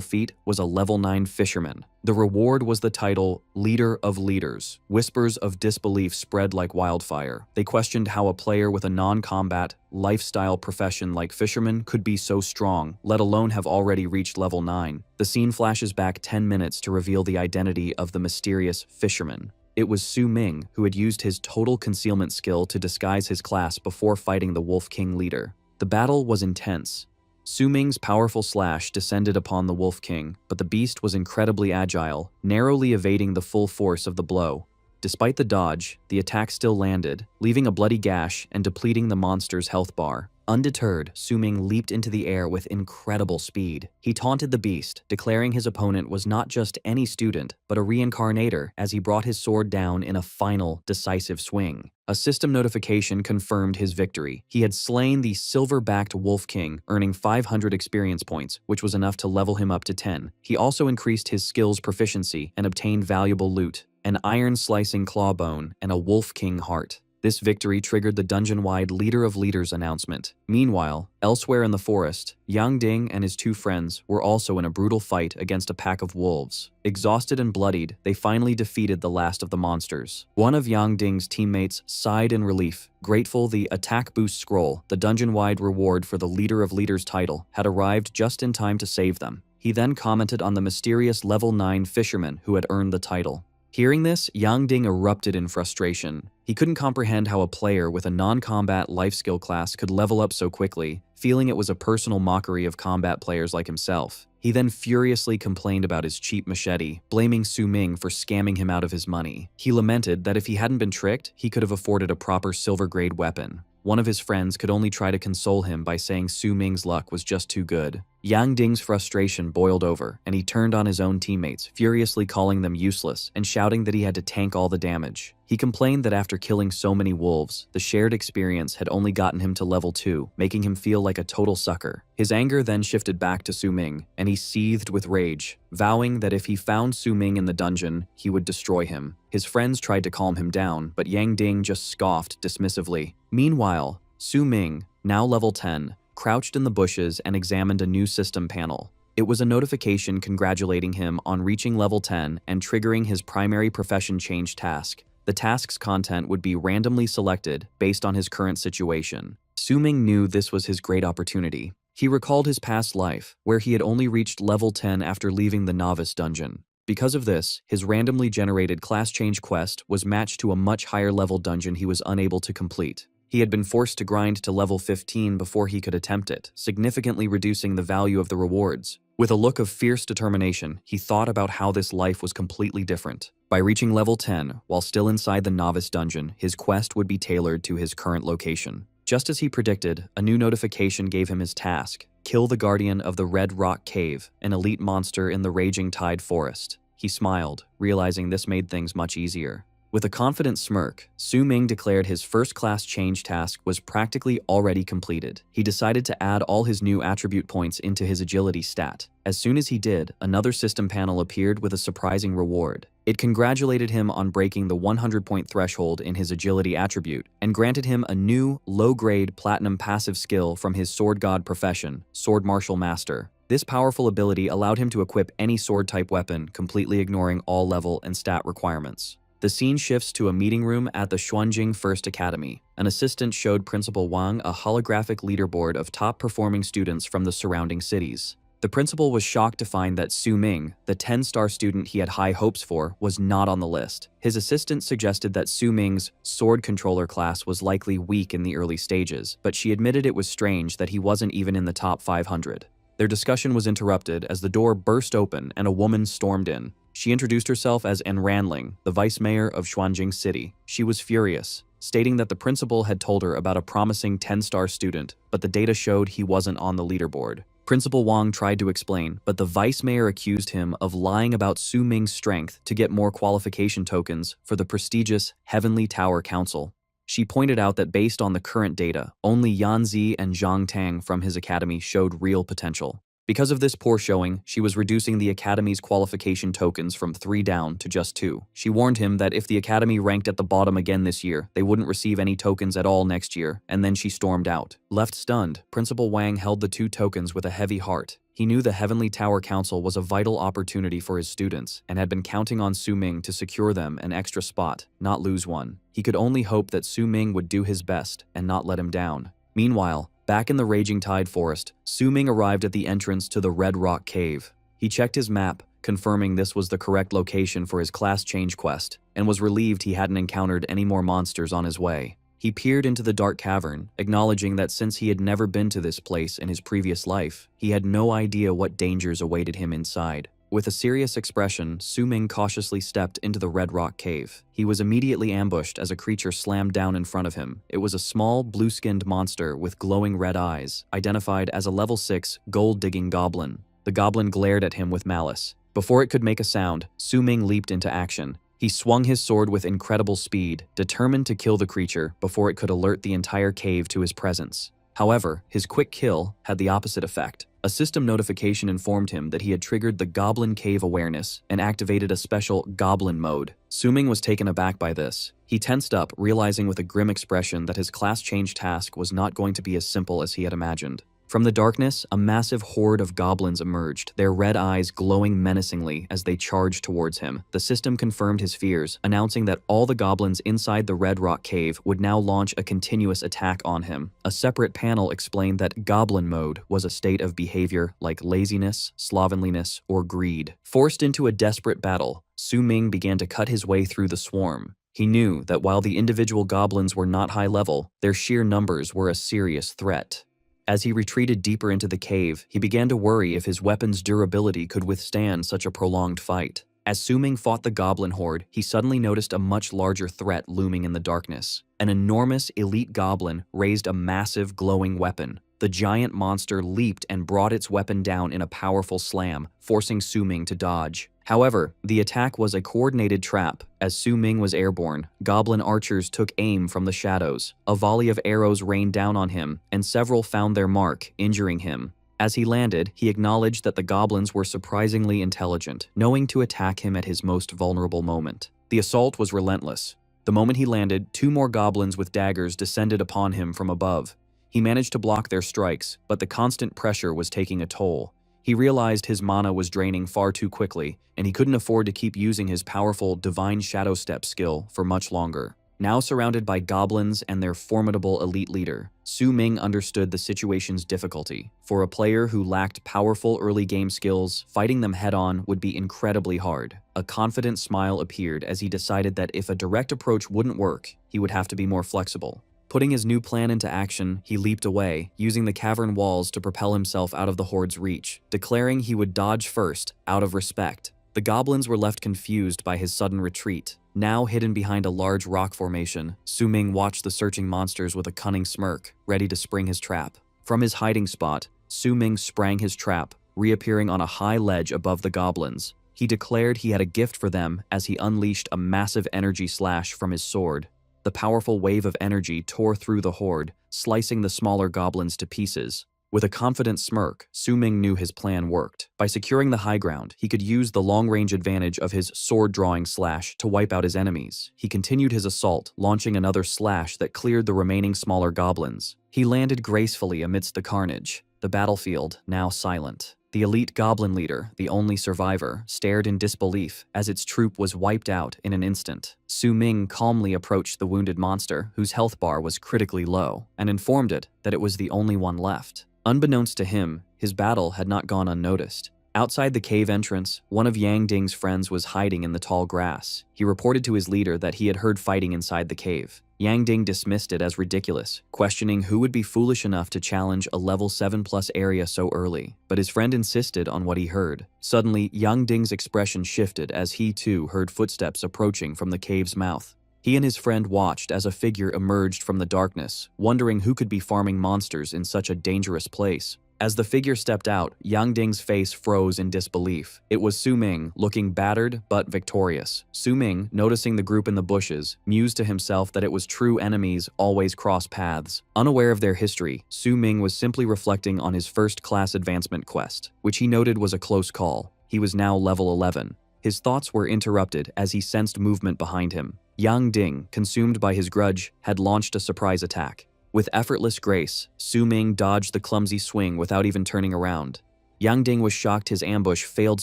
feat was a level 9 fisherman. The reward was the title Leader of Leaders. Whispers of disbelief spread like wildfire. They questioned how a player with a non-combat, lifestyle profession like fisherman could be so strong, let alone have already reached level 9. The scene flashes back 10 minutes to reveal the identity of the mysterious fisherman. It was Su Ming who had used his total concealment skill to disguise his class before fighting the Wolf King leader. The battle was intense. Su Ming's powerful slash descended upon the Wolf King, but the beast was incredibly agile, narrowly evading the full force of the blow. Despite the dodge, the attack still landed, leaving a bloody gash and depleting the monster's health bar. Undeterred, Su Ming leaped into the air with incredible speed. He taunted the beast, declaring his opponent was not just any student, but a reincarnator as he brought his sword down in a final, decisive swing. A system notification confirmed his victory. He had slain the silver-backed Wolf King, earning 500 experience points, which was enough to level him up to 10. He also increased his skills proficiency and obtained valuable loot, an iron-slicing clawbone and a Wolf King heart. This victory triggered the dungeon-wide Leader of Leaders announcement. Meanwhile, elsewhere in the forest, Yang Ding and his two friends were also in a brutal fight against a pack of wolves. Exhausted and bloodied, they finally defeated the last of the monsters. One of Yang Ding's teammates sighed in relief, grateful the attack boost scroll, the dungeon-wide reward for the Leader of Leaders title, had arrived just in time to save them. He then commented on the mysterious level 9 fisherman who had earned the title. Hearing this, Yang Ding erupted in frustration. He couldn't comprehend how a player with a non-combat life skill class could level up so quickly, feeling it was a personal mockery of combat players like himself. He then furiously complained about his cheap machete, blaming Su Ming for scamming him out of his money. He lamented that if he hadn't been tricked, he could have afforded a proper silver-grade weapon. One of his friends could only try to console him by saying Su Ming's luck was just too good. Yang Ding's frustration boiled over, and he turned on his own teammates, furiously calling them useless and shouting that he had to tank all the damage. He complained that after killing so many wolves, the shared experience had only gotten him to level 2, making him feel like a total sucker. His anger then shifted back to Su Ming, and he seethed with rage, vowing that if he found Su Ming in the dungeon, he would destroy him. His friends tried to calm him down, but Yang Ding just scoffed dismissively. Meanwhile, Su Ming, now level 10, crouched in the bushes and examined a new system panel. It was a notification congratulating him on reaching level 10 and triggering his primary profession change task. The task's content would be randomly selected based on his current situation. Su Ming knew this was his great opportunity. He recalled his past life, where he had only reached level 10 after leaving the novice dungeon. Because of this, his randomly generated class change quest was matched to a much higher level dungeon he was unable to complete. He had been forced to grind to level 15 before he could attempt it, significantly reducing the value of the rewards. With a look of fierce determination, he thought about how this life was completely different. By reaching level 10, while still inside the novice dungeon, his quest would be tailored to his current location. Just as he predicted, a new notification gave him his task: kill the guardian of the Red Rock Cave, an elite monster in the Raging Tide Forest. He smiled, realizing this made things much easier. With a confident smirk, Su Ming declared his first class change task was practically already completed. He decided to add all his new attribute points into his agility stat. As soon as he did, another system panel appeared with a surprising reward. It congratulated him on breaking the 100-point threshold in his agility attribute and granted him a new, low-grade platinum passive skill from his sword god profession, Sword Martial Master. This powerful ability allowed him to equip any sword-type weapon, completely ignoring all level and stat requirements. The scene shifts to a meeting room at the Xuanjing First Academy. An assistant showed Principal Wang a holographic leaderboard of top-performing students from the surrounding cities. The principal was shocked to find that Su Ming, the 10-star student he had high hopes for, was not on the list. His assistant suggested that Su Ming's sword controller class was likely weak in the early stages, but she admitted it was strange that he wasn't even in the top 500. Their discussion was interrupted as the door burst open and a woman stormed in. She introduced herself as Enranling, the vice mayor of Xuanjing City. She was furious, stating that the principal had told her about a promising 10-star student, but the data showed he wasn't on the leaderboard. Principal Wang tried to explain, but the vice mayor accused him of lying about Su Ming's strength to get more qualification tokens for the prestigious Heavenly Tower Council. She pointed out that based on the current data, only Yanzi and Zhang Tang from his academy showed real potential. Because of this poor showing, she was reducing the Academy's qualification tokens from 3 down to just 2. She warned him that if the Academy ranked at the bottom again this year, they wouldn't receive any tokens at all next year, and then she stormed out. Left stunned, Principal Wang held the 2 tokens with a heavy heart. He knew the Heavenly Tower Council was a vital opportunity for his students, and had been counting on Su Ming to secure them an extra spot, not lose one. He could only hope that Su Ming would do his best and not let him down. Meanwhile, back in the Raging Tide Forest, Su Ming arrived at the entrance to the Red Rock Cave. He checked his map, confirming this was the correct location for his class change quest, and was relieved he hadn't encountered any more monsters on his way. He peered into the dark cavern, acknowledging that since he had never been to this place in his previous life, he had no idea what dangers awaited him inside. With a serious expression, Su Ming cautiously stepped into the red rock cave. He was immediately ambushed as a creature slammed down in front of him. It was a small, blue-skinned monster with glowing red eyes, identified as a level 6 gold-digging goblin. The goblin glared at him with malice. Before it could make a sound, Su Ming leaped into action. He swung his sword with incredible speed, determined to kill the creature before it could alert the entire cave to his presence. However, his quick kill had the opposite effect. A system notification informed him that he had triggered the Goblin Cave awareness and activated a special Goblin mode. Su Ming was taken aback by this. He tensed up, realizing with a grim expression that his class change task was not going to be as simple as he had imagined. From the darkness, a massive horde of goblins emerged, their red eyes glowing menacingly as they charged towards him. The system confirmed his fears, announcing that all the goblins inside the Red Rock Cave would now launch a continuous attack on him. A separate panel explained that Goblin Mode was a state of behavior like laziness, slovenliness, or greed. Forced into a desperate battle, Su Ming began to cut his way through the swarm. He knew that while the individual goblins were not high level, their sheer numbers were a serious threat. As he retreated deeper into the cave, he began to worry if his weapon's durability could withstand such a prolonged fight. As Su Ming fought the goblin horde, he suddenly noticed a much larger threat looming in the darkness. An enormous elite goblin raised a massive glowing weapon. The giant monster leaped and brought its weapon down in a powerful slam, forcing Su Ming to dodge. However, the attack was a coordinated trap. As Su Ming was airborne, goblin archers took aim from the shadows. A volley of arrows rained down on him, and several found their mark, injuring him. As he landed, he acknowledged that the goblins were surprisingly intelligent, knowing to attack him at his most vulnerable moment. The assault was relentless. The moment he landed, 2 more goblins with daggers descended upon him from above. He managed to block their strikes, but the constant pressure was taking a toll. He realized his mana was draining far too quickly, and he couldn't afford to keep using his powerful Divine Shadow Step skill for much longer. Now surrounded by goblins and their formidable elite leader, Su Ming understood the situation's difficulty. For a player who lacked powerful early game skills, fighting them head-on would be incredibly hard. A confident smile appeared as he decided that if a direct approach wouldn't work, he would have to be more flexible. Putting his new plan into action, he leaped away, using the cavern walls to propel himself out of the horde's reach, declaring he would dodge first, out of respect. The goblins were left confused by his sudden retreat. Now hidden behind a large rock formation, Su Ming watched the searching monsters with a cunning smirk, ready to spring his trap. From his hiding spot, Su Ming sprang his trap, reappearing on a high ledge above the goblins. He declared he had a gift for them as he unleashed a massive energy slash from his sword. The powerful wave of energy tore through the horde, slicing the smaller goblins to pieces. With a confident smirk, Su Ming knew his plan worked. By securing the high ground, he could use the long-range advantage of his sword-drawing slash to wipe out his enemies. He continued his assault, launching another slash that cleared the remaining smaller goblins. He landed gracefully amidst the carnage, the battlefield now silent. The elite goblin leader, the only survivor, stared in disbelief as its troop was wiped out in an instant. Su Ming calmly approached the wounded monster, whose health bar was critically low, and informed it that it was the only one left. Unbeknownst to him, his battle had not gone unnoticed. Outside the cave entrance, one of Yang Ding's friends was hiding in the tall grass. He reported to his leader that he had heard fighting inside the cave. Yang Ding dismissed it as ridiculous, questioning who would be foolish enough to challenge a level 7+ area so early. But his friend insisted on what he heard. Suddenly, Yang Ding's expression shifted as he too heard footsteps approaching from the cave's mouth. He and his friend watched as a figure emerged from the darkness, wondering who could be farming monsters in such a dangerous place. As the figure stepped out, Yang Ding's face froze in disbelief. It was Su Ming, looking battered but victorious. Su Ming, noticing the group in the bushes, mused to himself that it was true enemies always cross paths. Unaware of their history, Su Ming was simply reflecting on his first-class advancement quest, which he noted was a close call. He was now level 11. His thoughts were interrupted as he sensed movement behind him. Yang Ding, consumed by his grudge, had launched a surprise attack. With effortless grace, Su Ming dodged the clumsy swing without even turning around. Yang Ding was shocked his ambush failed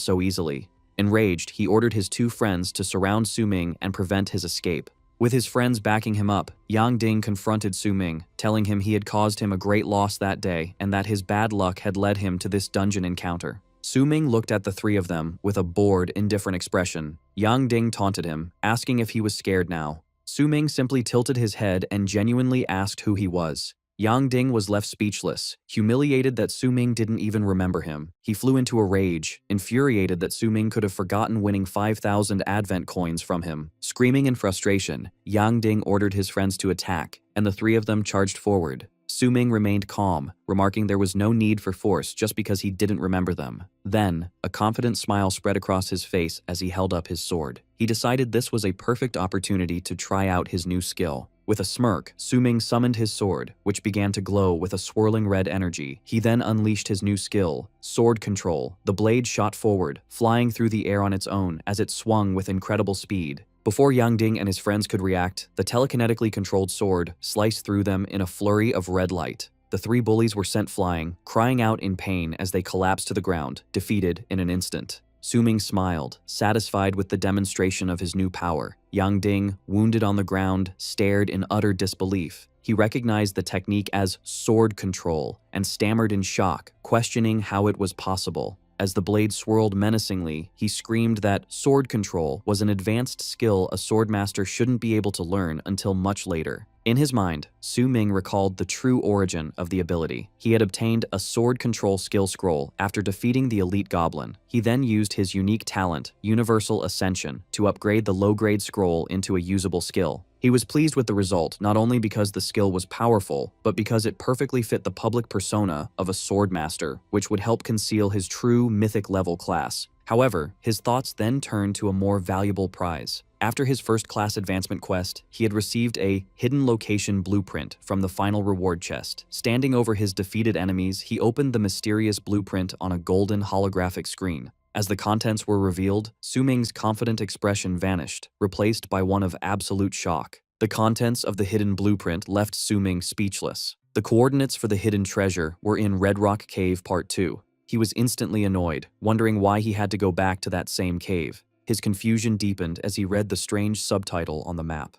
so easily. Enraged, he ordered his 2 friends to surround Su Ming and prevent his escape. With his friends backing him up, Yang Ding confronted Su Ming, telling him he had caused him a great loss that day and that his bad luck had led him to this dungeon encounter. Su Ming looked at the 3 of them with a bored, indifferent expression. Yang Ding taunted him, asking if he was scared now. Su Ming simply tilted his head and genuinely asked who he was. Yang Ding was left speechless, humiliated that Su Ming didn't even remember him. He flew into a rage, infuriated that Su Ming could have forgotten winning 5,000 advent coins from him. Screaming in frustration, Yang Ding ordered his friends to attack, and the three of them charged forward. Su Ming remained calm, remarking there was no need for force just because he didn't remember them. Then, a confident smile spread across his face as he held up his sword. He decided this was a perfect opportunity to try out his new skill. With a smirk, Su Ming summoned his sword, which began to glow with a swirling red energy. He then unleashed his new skill, Sword Control. The blade shot forward, flying through the air on its own as it swung with incredible speed. Before Yang Ding and his friends could react, the telekinetically controlled sword sliced through them in a flurry of red light. The three bullies were sent flying, crying out in pain as they collapsed to the ground, defeated in an instant. Su Ming smiled, satisfied with the demonstration of his new power. Yang Ding, wounded on the ground, stared in utter disbelief. He recognized the technique as sword control and stammered in shock, questioning how it was possible. As the blade swirled menacingly, he screamed that sword control was an advanced skill a swordmaster shouldn't be able to learn until much later. In his mind, Su Ming recalled the true origin of the ability. He had obtained a sword control skill scroll after defeating the elite goblin. He then used his unique talent, Universal Ascension, to upgrade the low-grade scroll into a usable skill. He was pleased with the result not only because the skill was powerful, but because it perfectly fit the public persona of a swordmaster, which would help conceal his true mythic level class. However, his thoughts then turned to a more valuable prize. After his first-class advancement quest, he had received a hidden location blueprint from the final reward chest. Standing over his defeated enemies, he opened the mysterious blueprint on a golden holographic screen. As the contents were revealed, Su Ming's confident expression vanished, replaced by one of absolute shock. The contents of the hidden blueprint left Su Ming speechless. The coordinates for the hidden treasure were in Red Rock Cave Part 2. He was instantly annoyed, wondering why he had to go back to that same cave. His confusion deepened as he read the strange subtitle on the map: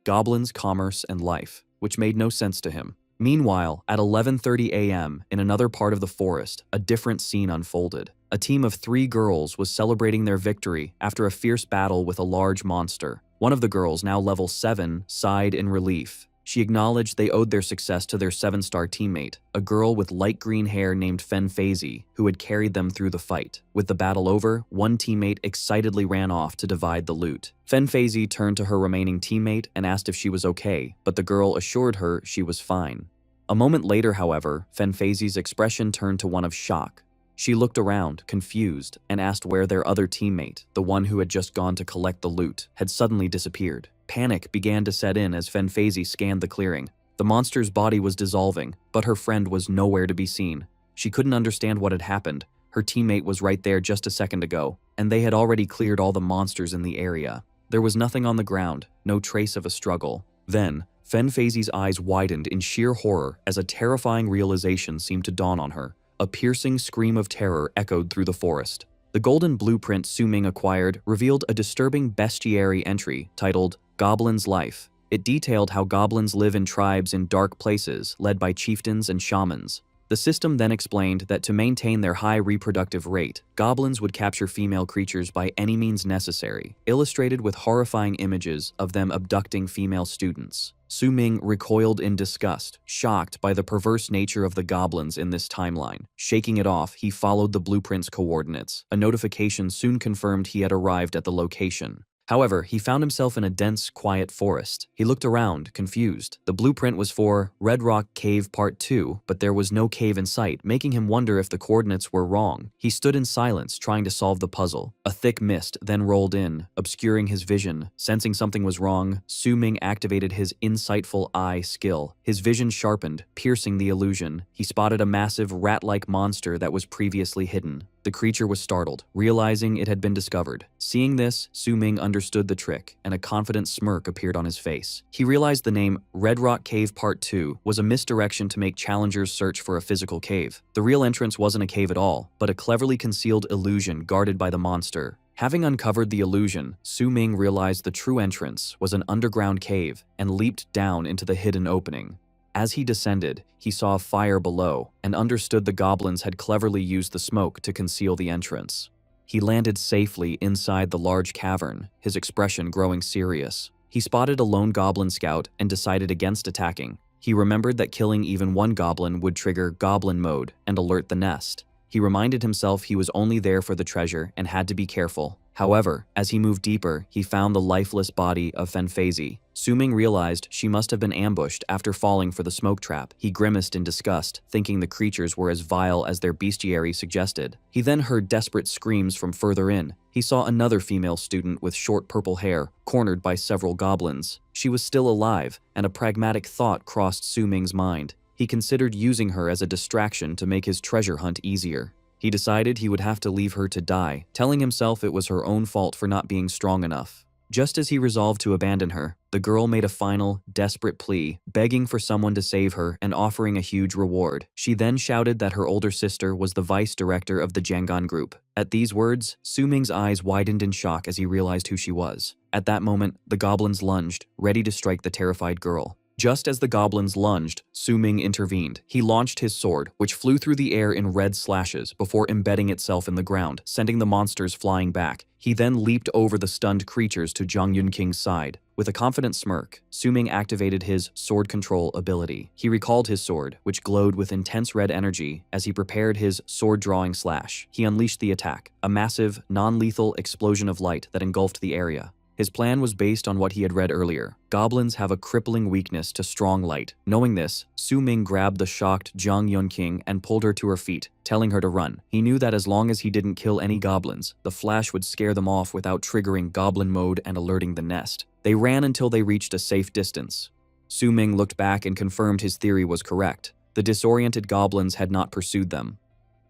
Goblins, Commerce, and Life, which made no sense to him. Meanwhile, at 11:30 a.m., in another part of the forest, a different scene unfolded. A team of 3 girls was celebrating their victory after a fierce battle with a large monster. One of the girls, now level 7, sighed in relief. She acknowledged they owed their success to their 7-star teammate, a girl with light green hair named Fen Feizi, who had carried them through the fight. With the battle over, one teammate excitedly ran off to divide the loot. Fen Feizi turned to her remaining teammate and asked if she was okay, but the girl assured her she was fine. A moment later, however, Fen Feizi's expression turned to one of shock. She looked around, confused, and asked where their other teammate, the one who had just gone to collect the loot, had suddenly disappeared. Panic began to set in as Fen Feizi scanned the clearing. The monster's body was dissolving, but her friend was nowhere to be seen. She couldn't understand what had happened. Her teammate was right there just a second ago, and they had already cleared all the monsters in the area. There was nothing on the ground, no trace of a struggle. Then, Fen Feizi's eyes widened in sheer horror as a terrifying realization seemed to dawn on her. A piercing scream of terror echoed through the forest. The golden blueprint Su Ming acquired revealed a disturbing bestiary entry titled Goblin's Life. It detailed how goblins live in tribes in dark places led by chieftains and shamans. The system then explained that to maintain their high reproductive rate, goblins would capture female creatures by any means necessary, illustrated with horrifying images of them abducting female students. Su Ming recoiled in disgust, shocked by the perverse nature of the goblins in this timeline. Shaking it off, he followed the blueprint's coordinates. A notification soon confirmed he had arrived at the location. However, he found himself in a dense, quiet forest. He looked around, confused. The blueprint was for Red Rock Cave Part 2, but there was no cave in sight, making him wonder if the coordinates were wrong. He stood in silence, trying to solve the puzzle. A thick mist then rolled in, obscuring his vision. Sensing something was wrong, Su Ming activated his insightful eye skill. His vision sharpened, piercing the illusion. He spotted a massive rat-like monster that was previously hidden. The creature was startled, realizing it had been discovered. Seeing this, Su Ming understood the trick, and a confident smirk appeared on his face. He realized the name Red Rock Cave Part 2 was a misdirection to make challengers search for a physical cave. The real entrance wasn't a cave at all, but a cleverly concealed illusion guarded by the monster. Having uncovered the illusion, Su Ming realized the true entrance was an underground cave and leaped down into the hidden opening. As he descended, he saw a fire below and understood the goblins had cleverly used the smoke to conceal the entrance. He landed safely inside the large cavern, his expression growing serious. He spotted a lone goblin scout and decided against attacking. He remembered that killing even one goblin would trigger goblin mode and alert the nest. He reminded himself he was only there for the treasure and had to be careful. However, as he moved deeper, he found the lifeless body of Fenfazi. Su-ming realized she must have been ambushed after falling for the smoke trap. He grimaced in disgust, thinking the creatures were as vile as their bestiary suggested. He then heard desperate screams from further in. He saw another female student with short purple hair, cornered by several goblins. She was still alive, and a pragmatic thought crossed Su-ming's mind. He considered using her as a distraction to make his treasure hunt easier. He decided he would have to leave her to die, telling himself it was her own fault for not being strong enough. Just as he resolved to abandon her, the girl made a final, desperate plea, begging for someone to save her and offering a huge reward. She then shouted that her older sister was the vice director of the Jangan group. At these words, Su-ming's eyes widened in shock as he realized who she was. At that moment, the goblins lunged, ready to strike the terrified girl. Just as the goblins lunged, Su-ming intervened. He launched his sword, which flew through the air in red slashes before embedding itself in the ground, sending the monsters flying back. He then leaped over the stunned creatures to Zhang Yunking's side. With a confident smirk, Su-ming activated his sword control ability. He recalled his sword, which glowed with intense red energy as he prepared his sword-drawing slash. He unleashed the attack, a massive, non-lethal explosion of light that engulfed the area. His plan was based on what he had read earlier. Goblins have a crippling weakness to strong light. Knowing this, Su-ming grabbed the shocked Zhang Yunqing and pulled her to her feet, telling her to run. He knew that as long as he didn't kill any goblins, the flash would scare them off without triggering goblin mode and alerting the nest. They ran until they reached a safe distance. Su-ming looked back and confirmed his theory was correct. The disoriented goblins had not pursued them.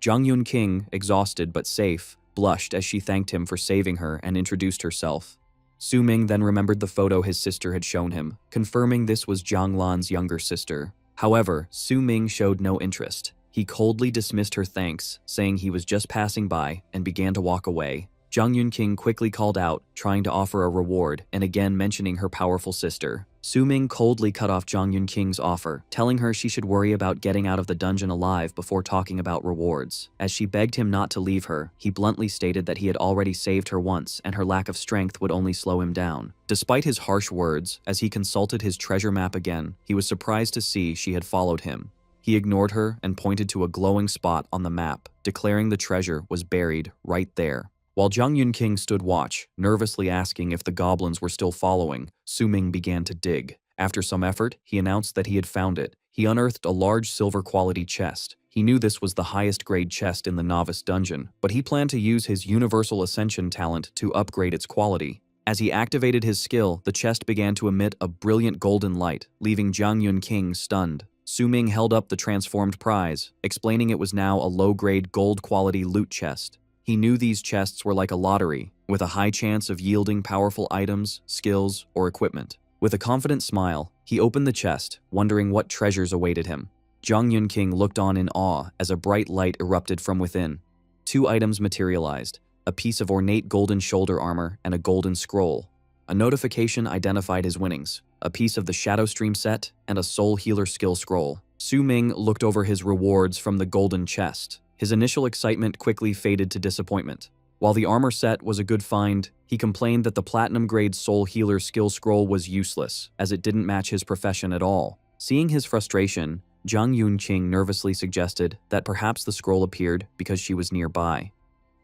Zhang Yunqing, exhausted but safe, blushed as she thanked him for saving her and introduced herself. Su-ming then remembered the photo his sister had shown him, confirming this was Zhang Lan's younger sister. However, Su-ming showed no interest. He coldly dismissed her thanks, saying he was just passing by, and began to walk away. Zhang Yunqing quickly called out, trying to offer a reward, and again mentioning her powerful sister. Su-ming coldly cut off Zhang Yunqing's offer, telling her she should worry about getting out of the dungeon alive before talking about rewards. As she begged him not to leave her, he bluntly stated that he had already saved her once and her lack of strength would only slow him down. Despite his harsh words, as he consulted his treasure map again, he was surprised to see she had followed him. He ignored her and pointed to a glowing spot on the map, declaring the treasure was buried right there. While Zhang Yunqing stood watch, nervously asking if the goblins were still following, Su-ming began to dig. After some effort, he announced that he had found it. He unearthed a large silver-quality chest. He knew this was the highest-grade chest in the novice dungeon, but he planned to use his universal ascension talent to upgrade its quality. As he activated his skill, the chest began to emit a brilliant golden light, leaving Zhang Yunqing stunned. Su-ming held up the transformed prize, explaining it was now a low-grade gold-quality loot chest. He knew these chests were like a lottery, with a high chance of yielding powerful items, skills, or equipment. With a confident smile, he opened the chest, wondering what treasures awaited him. Zhang Yunqing looked on in awe as a bright light erupted from within. 2 items materialized, a piece of ornate golden shoulder armor and a golden scroll. A notification identified his winnings, a piece of the Shadow Stream set and a Soul Healer skill scroll. Su-ming looked over his rewards from the golden chest. His initial excitement quickly faded to disappointment. While the armor set was a good find, he complained that the platinum-grade Soul Healer skill scroll was useless, as it didn't match his profession at all. Seeing his frustration, Zhang Yunqing nervously suggested that perhaps the scroll appeared because she was nearby.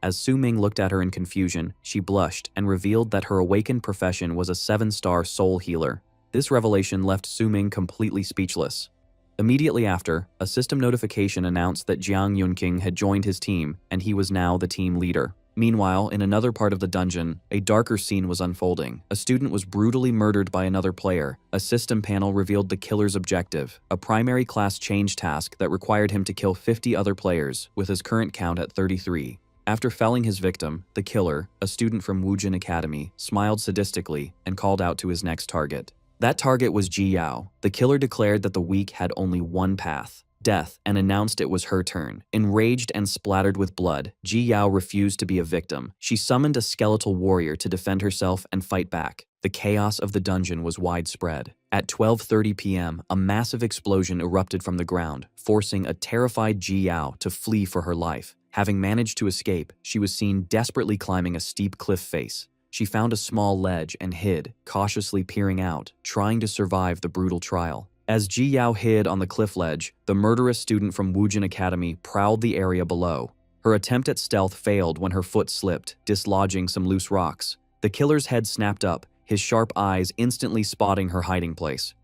As Su-ming looked at her in confusion, she blushed and revealed that her awakened profession was a 7-star Soul Healer. This revelation left Su-ming completely speechless. Immediately after, a system notification announced that Zhang Yunqing had joined his team and he was now the team leader. Meanwhile, in another part of the dungeon, a darker scene was unfolding. A student was brutally murdered by another player. A system panel revealed the killer's objective, a primary class change task that required him to kill 50 other players, with his current count at 33. After felling his victim, the killer, a student from Wujin Academy, smiled sadistically and called out to his next target. That target was Ji Yao. The killer declared that the weak had only one path, death, and announced it was her turn. Enraged and splattered with blood, Ji Yao refused to be a victim. She summoned a skeletal warrior to defend herself and fight back. The chaos of the dungeon was widespread. At 12:30 p.m., a massive explosion erupted from the ground, forcing a terrified Ji Yao to flee for her life. Having managed to escape, she was seen desperately climbing a steep cliff face. She found a small ledge and hid, cautiously peering out, trying to survive the brutal trial. As Ji Yao hid on the cliff ledge, the murderous student from Wujin Academy prowled the area below. Her attempt at stealth failed when her foot slipped, dislodging some loose rocks. The killer's head snapped up, his sharp eyes instantly spotting her hiding place.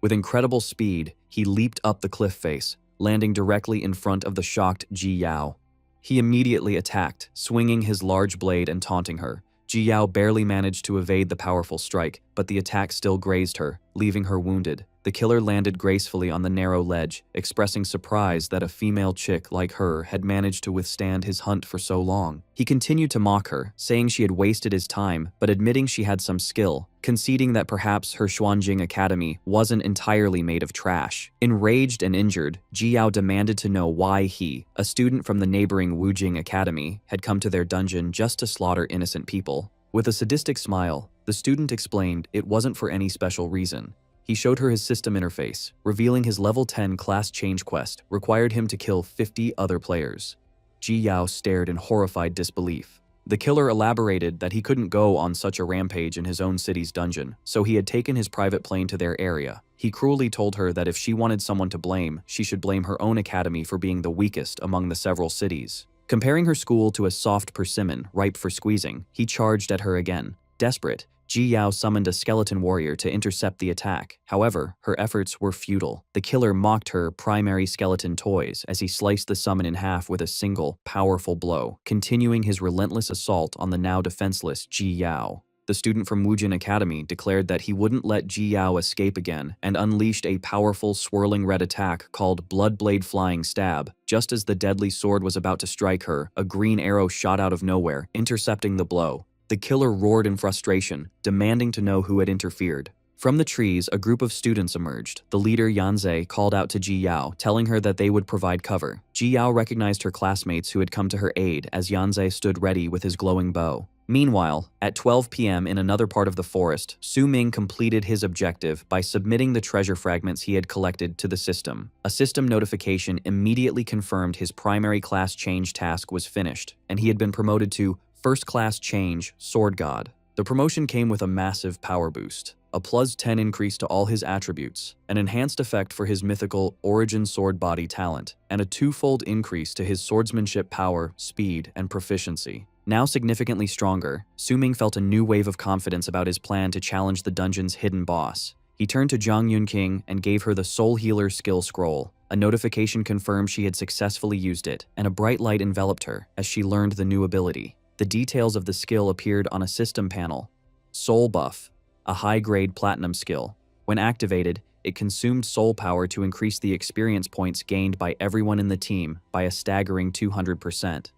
With incredible speed, he leaped up the cliff face, landing directly in front of the shocked Ji Yao. He immediately attacked, swinging his large blade and taunting her. Ji Yao barely managed to evade the powerful strike, but the attack still grazed her, leaving her wounded. The killer landed gracefully on the narrow ledge, expressing surprise that a female chick like her had managed to withstand his hunt for so long. He continued to mock her, saying she had wasted his time, but admitting she had some skill, conceding that perhaps her Xuanjing Academy wasn't entirely made of trash. Enraged and injured, Ji Yao demanded to know why he, a student from the neighboring Wujing Academy, had come to their dungeon just to slaughter innocent people. With a sadistic smile, the student explained it wasn't for any special reason. He showed her his system interface, revealing his level 10 class change quest required him to kill 50 other players. Ji Yao stared in horrified disbelief. The killer elaborated that he couldn't go on such a rampage in his own city's dungeon, so he had taken his private plane to their area. He cruelly told her that if she wanted someone to blame, she should blame her own academy for being the weakest among the several cities. Comparing her school to a soft persimmon ripe for squeezing, he charged at her again. Desperate, Ji Yao summoned a skeleton warrior to intercept the attack. However, her efforts were futile. The killer mocked her primary skeleton toys as he sliced the summon in half with a single, powerful blow, continuing his relentless assault on the now defenseless Ji Yao. The student from Wujin Academy declared that he wouldn't let Ji Yao escape again and unleashed a powerful swirling red attack called Bloodblade Flying Stab. Just as the deadly sword was about to strike her, a green arrow shot out of nowhere, intercepting the blow. The killer roared in frustration, demanding to know who had interfered. From the trees, a group of students emerged. The leader, Yanzei, called out to Ji Yao, telling her that they would provide cover. Ji Yao recognized her classmates who had come to her aid as Yanzei stood ready with his glowing bow. Meanwhile, at 12 p.m. in another part of the forest, Su Ming completed his objective by submitting the treasure fragments he had collected to the system. A system notification immediately confirmed his primary class change task was finished, and he had been promoted to First Class Change Sword God. The promotion came with a massive power boost, a plus 10 increase to all his attributes, an enhanced effect for his mythical Origin Sword Body talent, and a twofold increase to his swordsmanship power, speed, and proficiency. Now significantly stronger, Su Ming felt a new wave of confidence about his plan to challenge the dungeon's hidden boss. He turned to Zhang Yunqing and gave her the Soul Healer skill scroll. A notification confirmed she had successfully used it, and a bright light enveloped her as she learned the new ability. The details of the skill appeared on a system panel. Soul Buff, a high-grade platinum skill. When activated, it consumed soul power to increase the experience points gained by everyone in the team by a staggering 200%.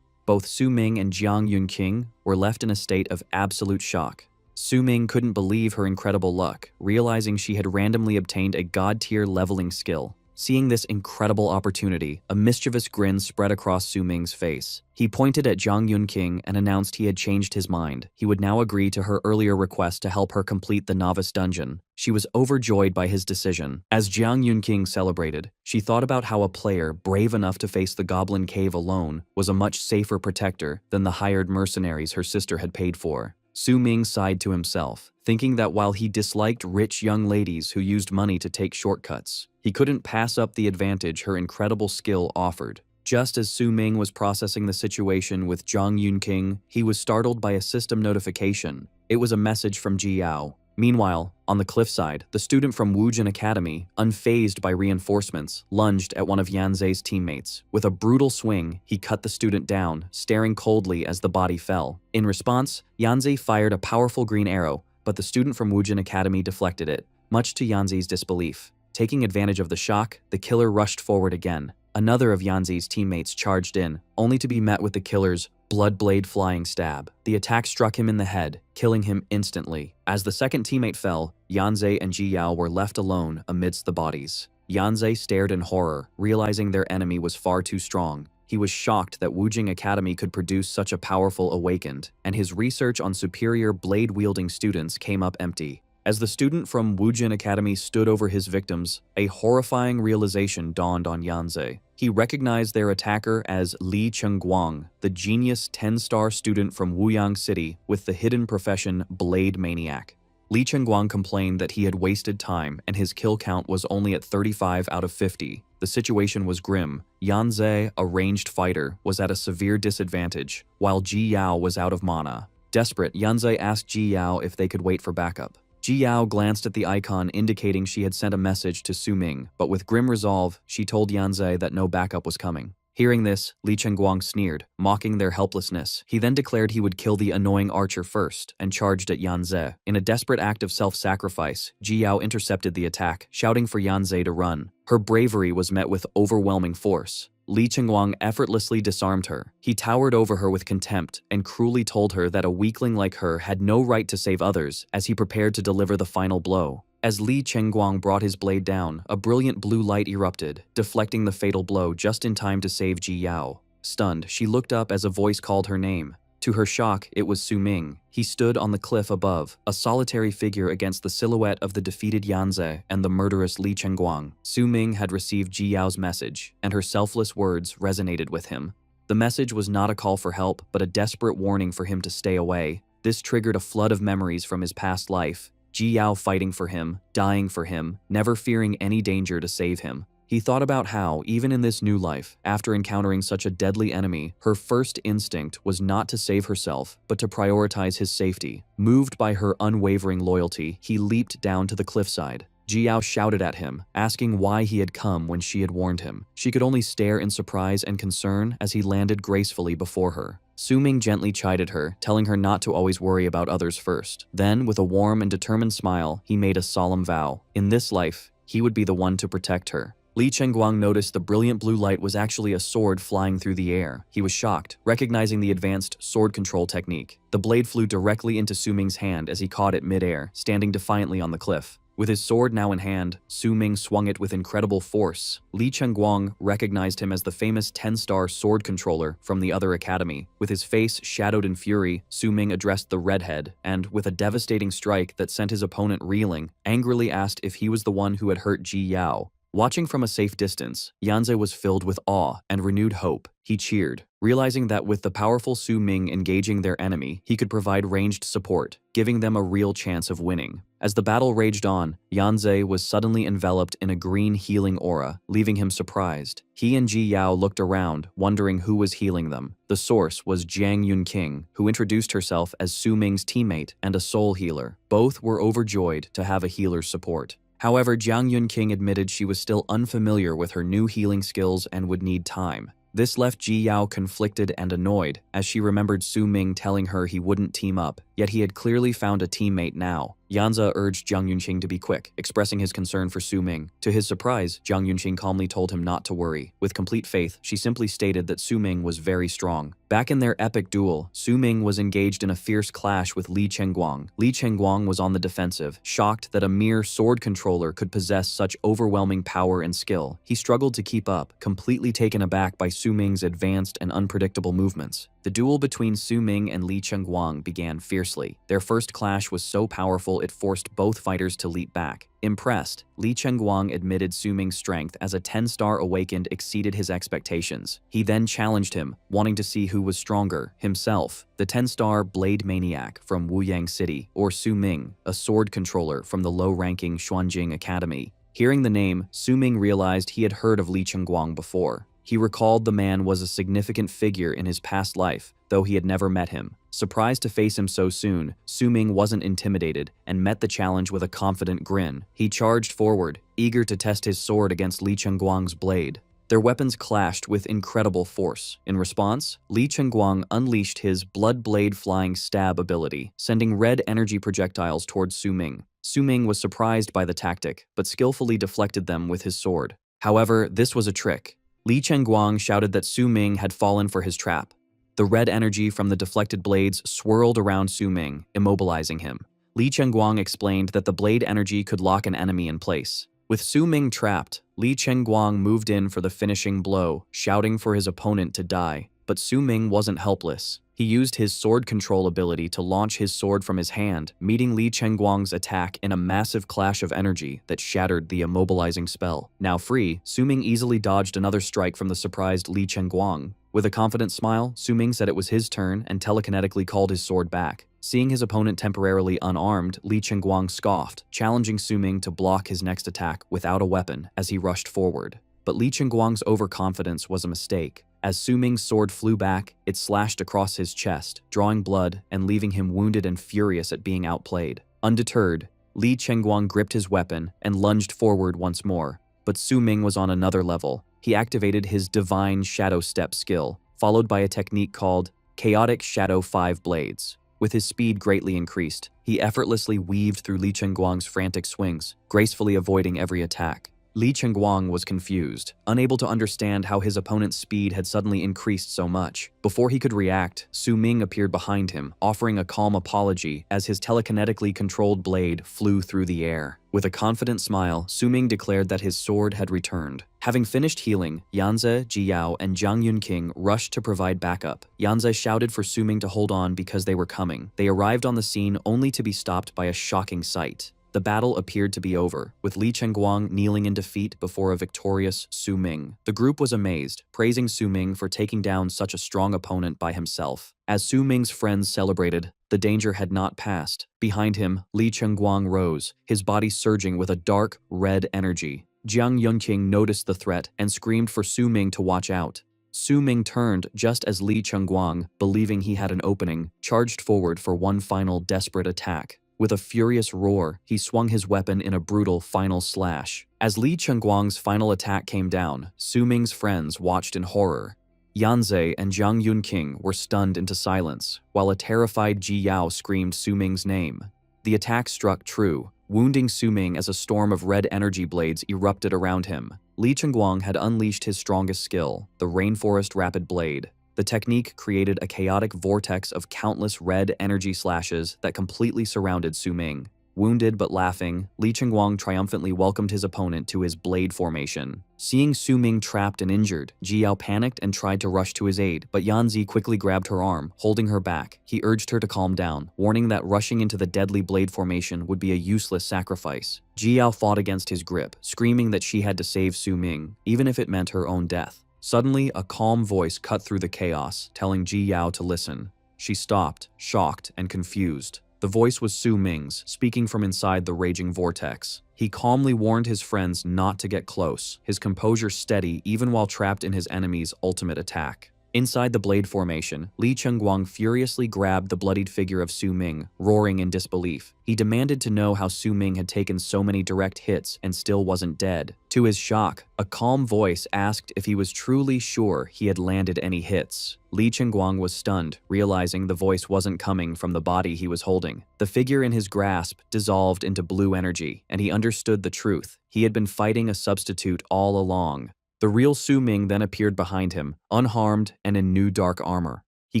Both Su Ming and Jiang Yunqing were left in a state of absolute shock. Su Ming couldn't believe her incredible luck, realizing she had randomly obtained a god-tier leveling skill. Seeing this incredible opportunity, a mischievous grin spread across Su Ming's face. He pointed at Zhang Yunqing and announced he had changed his mind. He would now agree to her earlier request to help her complete the novice dungeon. She was overjoyed by his decision. As Jiang Yunqing celebrated, she thought about how a player brave enough to face the Goblin Cave alone was a much safer protector than the hired mercenaries her sister had paid for. Su Ming sighed to himself, thinking that while he disliked rich young ladies who used money to take shortcuts, he couldn't pass up the advantage her incredible skill offered. Just as Su Ming was processing the situation with Zhang Yunqing, he was startled by a system notification. It was a message from Ji Yao. Meanwhile, on the cliffside, the student from Wujin Academy, unfazed by reinforcements, lunged at one of Yanzei's teammates. With a brutal swing, he cut the student down, staring coldly as the body fell. In response, Yanzei fired a powerful green arrow, but the student from Wujin Academy deflected it, much to Yanzei's disbelief. Taking advantage of the shock, the killer rushed forward again. Another of Yanzei's teammates charged in, only to be met with the killer's Bloodblade Flying Stab. The attack struck him in the head, killing him instantly. As the second teammate fell, Yanzei and Ji Yao were left alone amidst the bodies. Yanzei stared in horror, realizing their enemy was far too strong. He was shocked that Wujing Academy could produce such a powerful awakened, and his research on superior blade-wielding students came up empty. As the student from Wujin Academy stood over his victims, a horrifying realization dawned on Yanzei. He recognized their attacker as Li Chengguang, the genius 10-star student from Wuyang City with the hidden profession Blade Maniac. Li Chengguang complained that he had wasted time and his kill count was only at 35 out of 50. The situation was grim. Yan Ze, a ranged fighter, was at a severe disadvantage, while Ji Yao was out of mana. Desperate, Yan Ze asked Ji Yao if they could wait for backup. Ji Yao glanced at the icon indicating she had sent a message to Su Ming, but with grim resolve, she told Yan Ze that no backup was coming. Hearing this, Li Chengguang sneered, mocking their helplessness. He then declared he would kill the annoying archer first and charged at Yan Ze. In a desperate act of self-sacrifice, Ji Yao intercepted the attack, shouting for Yan Ze to run. Her bravery was met with overwhelming force. Li Chengguang effortlessly disarmed her. He towered over her with contempt and cruelly told her that a weakling like her had no right to save others as he prepared to deliver the final blow. As Li Chengguang brought his blade down, a brilliant blue light erupted, deflecting the fatal blow just in time to save Ji Yao. Stunned, she looked up as a voice called her name. To her shock, it was Su Ming. He stood on the cliff above, a solitary figure against the silhouette of the defeated Yan Ze and the murderous Li Chengguang. Su Ming had received Ji Yao's message, and her selfless words resonated with him. The message was not a call for help, but a desperate warning for him to stay away. This triggered a flood of memories from his past life. Ji Yao fighting for him, dying for him, never fearing any danger to save him. He thought about how, even in this new life, after encountering such a deadly enemy, her first instinct was not to save herself, but to prioritize his safety. Moved by her unwavering loyalty, he leaped down to the cliffside. Ji Yao shouted at him, asking why he had come when she had warned him. She could only stare in surprise and concern as he landed gracefully before her. Su Ming gently chided her, telling her not to always worry about others first. Then, with a warm and determined smile, he made a solemn vow. In this life, he would be the one to protect her. Li Chengguang noticed the brilliant blue light was actually a sword flying through the air. He was shocked, recognizing the advanced sword control technique. The blade flew directly into Su Ming's hand as he caught it mid-air, standing defiantly on the cliff. With his sword now in hand, Su Ming swung it with incredible force. Li Chengguang recognized him as the famous 10-star sword controller from the other academy. With his face shadowed in fury, Su Ming addressed the redhead, and with a devastating strike that sent his opponent reeling, angrily asked if he was the one who had hurt Ji Yao. Watching from a safe distance, Yan Ze was filled with awe and renewed hope. He cheered, realizing that with the powerful Su Ming engaging their enemy, he could provide ranged support, giving them a real chance of winning. As the battle raged on, Yan Ze was suddenly enveloped in a green healing aura, leaving him surprised. He and Ji Yao looked around, wondering who was healing them. The source was Jiang Yunqing, who introduced herself as Su Ming's teammate and a soul healer. Both were overjoyed to have a healer's support. However, Jiang Yunqing admitted she was still unfamiliar with her new healing skills and would need time. This left Ji Yao conflicted and annoyed, as she remembered Su Ming telling her he wouldn't team up, yet he had clearly found a teammate now. Yan Ze urged Jiang Yunqing to be quick, expressing his concern for Su Ming. To his surprise, Jiang Yunqing calmly told him not to worry. With complete faith, she simply stated that Su Ming was very strong. Back in their epic duel, Su Ming was engaged in a fierce clash with Li Chengguang. Li Chengguang was on the defensive, shocked that a mere sword controller could possess such overwhelming power and skill. He struggled to keep up, completely taken aback by Su Ming's advanced and unpredictable movements. The duel between Su Ming and Li Chengguang began fiercely. Their first clash was so powerful it forced both fighters to leap back. Impressed, Li Chengguang admitted Su Ming's strength as a 10-star awakened exceeded his expectations. He then challenged him, wanting to see who was stronger, himself, the 10-star Blade Maniac from Wuyang City, or Su Ming, a sword controller from the low-ranking Xuanjing Academy. Hearing the name, Su Ming realized he had heard of Li Chengguang before. He recalled the man was a significant figure in his past life, though he had never met him. Surprised to face him so soon, Su Ming wasn't intimidated and met the challenge with a confident grin. He charged forward, eager to test his sword against Li Chengguang's blade. Their weapons clashed with incredible force. In response, Li Chengguang unleashed his blood blade flying stab ability, sending red energy projectiles towards Su Ming. Su Ming was surprised by the tactic, but skillfully deflected them with his sword. However, this was a trick. Li Chengguang shouted that Su Ming had fallen for his trap. The red energy from the deflected blades swirled around Su Ming, immobilizing him. Li Chengguang explained that the blade energy could lock an enemy in place. With Su Ming trapped, Li Chengguang moved in for the finishing blow, shouting for his opponent to die. But Su Ming wasn't helpless. He used his sword control ability to launch his sword from his hand, meeting Li Chengguang's attack in a massive clash of energy that shattered the immobilizing spell. Now free, Su Ming easily dodged another strike from the surprised Li Chengguang. With a confident smile, Su-ming said it was his turn and telekinetically called his sword back. Seeing his opponent temporarily unarmed, Li Chengguang scoffed, challenging Su-ming to block his next attack without a weapon as he rushed forward. But Li Chengguang's overconfidence was a mistake. As Su-ming's sword flew back, it slashed across his chest, drawing blood and leaving him wounded and furious at being outplayed. Undeterred, Li Chengguang gripped his weapon and lunged forward once more. But Su-ming was on another level. He activated his Divine Shadow Step skill, followed by a technique called Chaotic Shadow 5 Blades. With his speed greatly increased, he effortlessly weaved through Li Chengguang's frantic swings, gracefully avoiding every attack. Li Chengguang was confused, unable to understand how his opponent's speed had suddenly increased so much. Before he could react, Su-ming appeared behind him, offering a calm apology as his telekinetically controlled blade flew through the air. With a confident smile, Su-ming declared that his sword had returned. Having finished healing, Yanze, Jiyao, and Jiang Yunqing rushed to provide backup. Yanze shouted for Su-ming to hold on because they were coming. They arrived on the scene only to be stopped by a shocking sight. The battle appeared to be over, with Li Chengguang kneeling in defeat before a victorious Su-ming. The group was amazed, praising Su-ming for taking down such a strong opponent by himself. As Su-ming's friends celebrated, the danger had not passed. Behind him, Li Chengguang rose, his body surging with a dark, red energy. Jiang Yunqing noticed the threat and screamed for Su-ming to watch out. Su-ming turned just as Li Chengguang, believing he had an opening, charged forward for one final desperate attack. With a furious roar, he swung his weapon in a brutal final slash. As Li Chengguang's final attack came down, Su-ming's friends watched in horror. Yanze and Jiang Yunqing were stunned into silence, while a terrified Ji Yao screamed Su-ming's name. The attack struck true, wounding Su-ming as a storm of red energy blades erupted around him. Li Chengguang had unleashed his strongest skill, the Rainforest Rapid Blade. The technique created a chaotic vortex of countless red energy slashes that completely surrounded Su-ming. Wounded but laughing, Li Chengguang triumphantly welcomed his opponent to his blade formation. Seeing Su-ming trapped and injured, Ji Yao panicked and tried to rush to his aid, but Yanzi quickly grabbed her arm, holding her back. He urged her to calm down, warning that rushing into the deadly blade formation would be a useless sacrifice. Ji Yao fought against his grip, screaming that she had to save Su-ming, even if it meant her own death. Suddenly, a calm voice cut through the chaos, telling Ji Yao to listen. She stopped, shocked and confused. The voice was Su-ming's, speaking from inside the raging vortex. He calmly warned his friends not to get close, his composure steady even while trapped in his enemy's ultimate attack. Inside the blade formation, Li Chengguang furiously grabbed the bloodied figure of Su-ming, roaring in disbelief. He demanded to know how Su-ming had taken so many direct hits and still wasn't dead. To his shock, a calm voice asked if he was truly sure he had landed any hits. Li Chengguang was stunned, realizing the voice wasn't coming from the body he was holding. The figure in his grasp dissolved into blue energy, and he understood the truth. He had been fighting a substitute all along. The real Su-ming then appeared behind him, unharmed and in new dark armor. He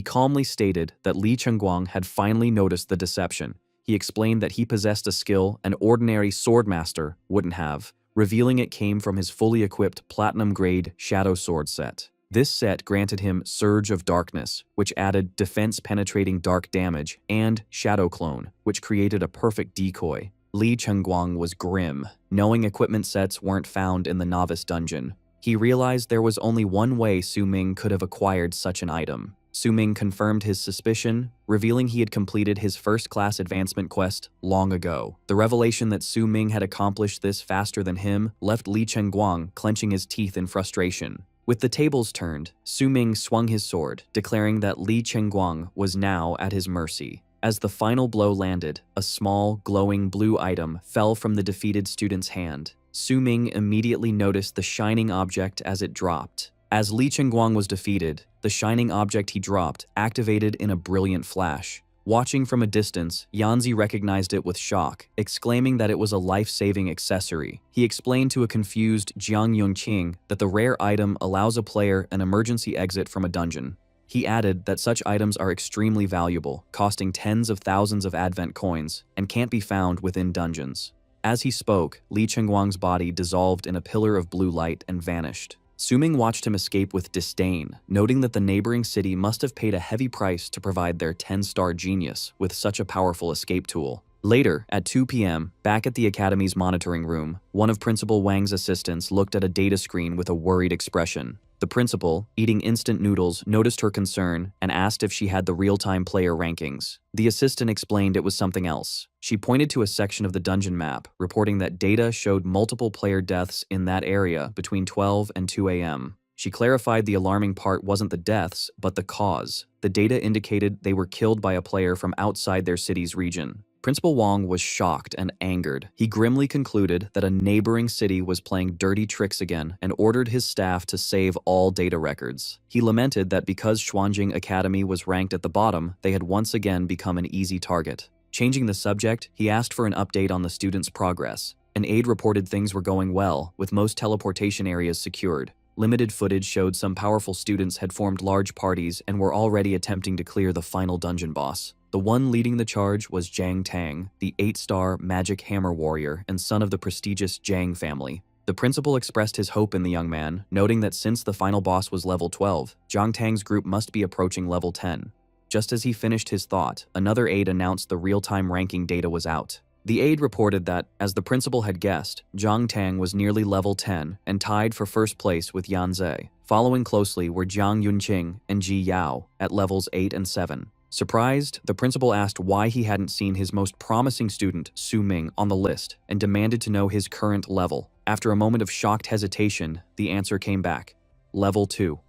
calmly stated that Li Chengguang had finally noticed the deception. He explained that he possessed a skill an ordinary swordmaster wouldn't have, revealing it came from his fully equipped platinum-grade Shadow Sword set. This set granted him Surge of Darkness, which added defense-penetrating dark damage, and Shadow Clone, which created a perfect decoy. Li Chengguang was grim, knowing equipment sets weren't found in the novice dungeon. He realized there was only one way Su-ming could have acquired such an item. Su-ming confirmed his suspicion, revealing he had completed his first-class advancement quest long ago. The revelation that Su-ming had accomplished this faster than him left Li Chengguang clenching his teeth in frustration. With the tables turned, Su-ming swung his sword, declaring that Li Chengguang was now at his mercy. As the final blow landed, a small, glowing blue item fell from the defeated student's hand. Su-ming immediately noticed the shining object as it dropped. As Li Chengguang was defeated, the shining object he dropped activated in a brilliant flash. Watching from a distance, Yanzi recognized it with shock, exclaiming that it was a life-saving accessory. He explained to a confused Jiang Yunqing that the rare item allows a player an emergency exit from a dungeon. He added that such items are extremely valuable, costing tens of thousands of advent coins, and can't be found within dungeons. As he spoke, Li Chengguang's body dissolved in a pillar of blue light and vanished. Su-ming watched him escape with disdain, noting that the neighboring city must have paid a heavy price to provide their 10-star genius with such a powerful escape tool. Later, at 2 p.m., back at the Academy's monitoring room, one of Principal Wang's assistants looked at a data screen with a worried expression. The principal, eating instant noodles, noticed her concern and asked if she had the real-time player rankings. The assistant explained it was something else. She pointed to a section of the dungeon map, reporting that data showed multiple player deaths in that area between 12 and 2 a.m. She clarified the alarming part wasn't the deaths, but the cause. The data indicated they were killed by a player from outside their city's region. Principal Wong was shocked and angered. He grimly concluded that a neighboring city was playing dirty tricks again and ordered his staff to save all data records. He lamented that because Xuanjing Academy was ranked at the bottom, they had once again become an easy target. Changing the subject, he asked for an update on the students' progress. An aide reported things were going well, with most teleportation areas secured. Limited footage showed some powerful students had formed large parties and were already attempting to clear the final dungeon boss. The one leading the charge was Jiang Tang, the 8-star magic hammer warrior and son of the prestigious Jiang family. The principal expressed his hope in the young man, noting that since the final boss was level 12, Jiang Tang's group must be approaching level 10. Just as he finished his thought, another aide announced the real-time ranking data was out. The aide reported that, as the principal had guessed, Jiang Tang was nearly level 10 and tied for first place with Yan Zhe. Following closely were Jiang Yunqing and Ji Yao at levels 8 and 7. Surprised, the principal asked why he hadn't seen his most promising student, Su Ming, on the list and demanded to know his current level. After a moment of shocked hesitation, the answer came back: level 2.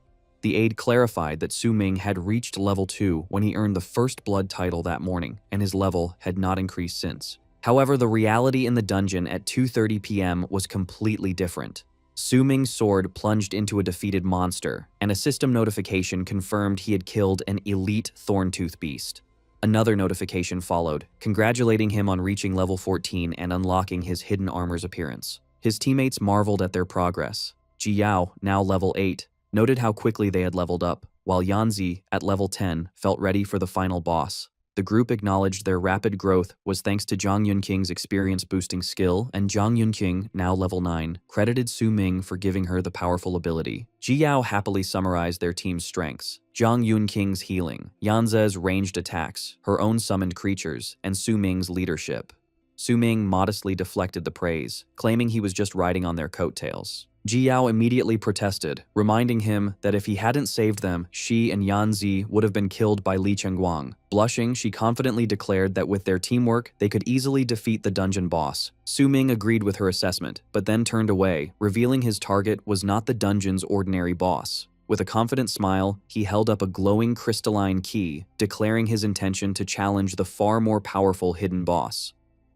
The aide clarified that Su Ming had reached level 2 when he earned the first blood title that morning, and his level had not increased since. However, the reality in the dungeon at 2:30 p.m. was completely different. Su Ming's sword plunged into a defeated monster, and a system notification confirmed he had killed an elite Thorntooth beast. Another notification followed, congratulating him on reaching level 14 and unlocking his hidden armor's appearance. His teammates marveled at their progress. Ji Yao, now level 8, noted how quickly they had leveled up, while Yanzi, at level 10, felt ready for the final boss. The group acknowledged their rapid growth was thanks to Jiang Yunking's experience-boosting skill, and Jiang Yunqing, now level 9, credited Su Ming for giving her the powerful ability. Ji Yao happily summarized their team's strengths: Jiang Yunking's healing, Yanze's ranged attacks, her own summoned creatures, and Su Ming's leadership. Su Ming modestly deflected the praise, claiming he was just riding on their coattails. Ji Yao immediately protested, reminding him that if he hadn't saved them, she and Yanzi would have been killed by Li Chengguang. Blushing, she confidently declared that with their teamwork, they could easily defeat the dungeon boss. Su Ming agreed with her assessment, but then turned away, revealing his target was not the dungeon's ordinary boss. With a confident smile, he held up a glowing crystalline key, declaring his intention to challenge the far more powerful hidden boss.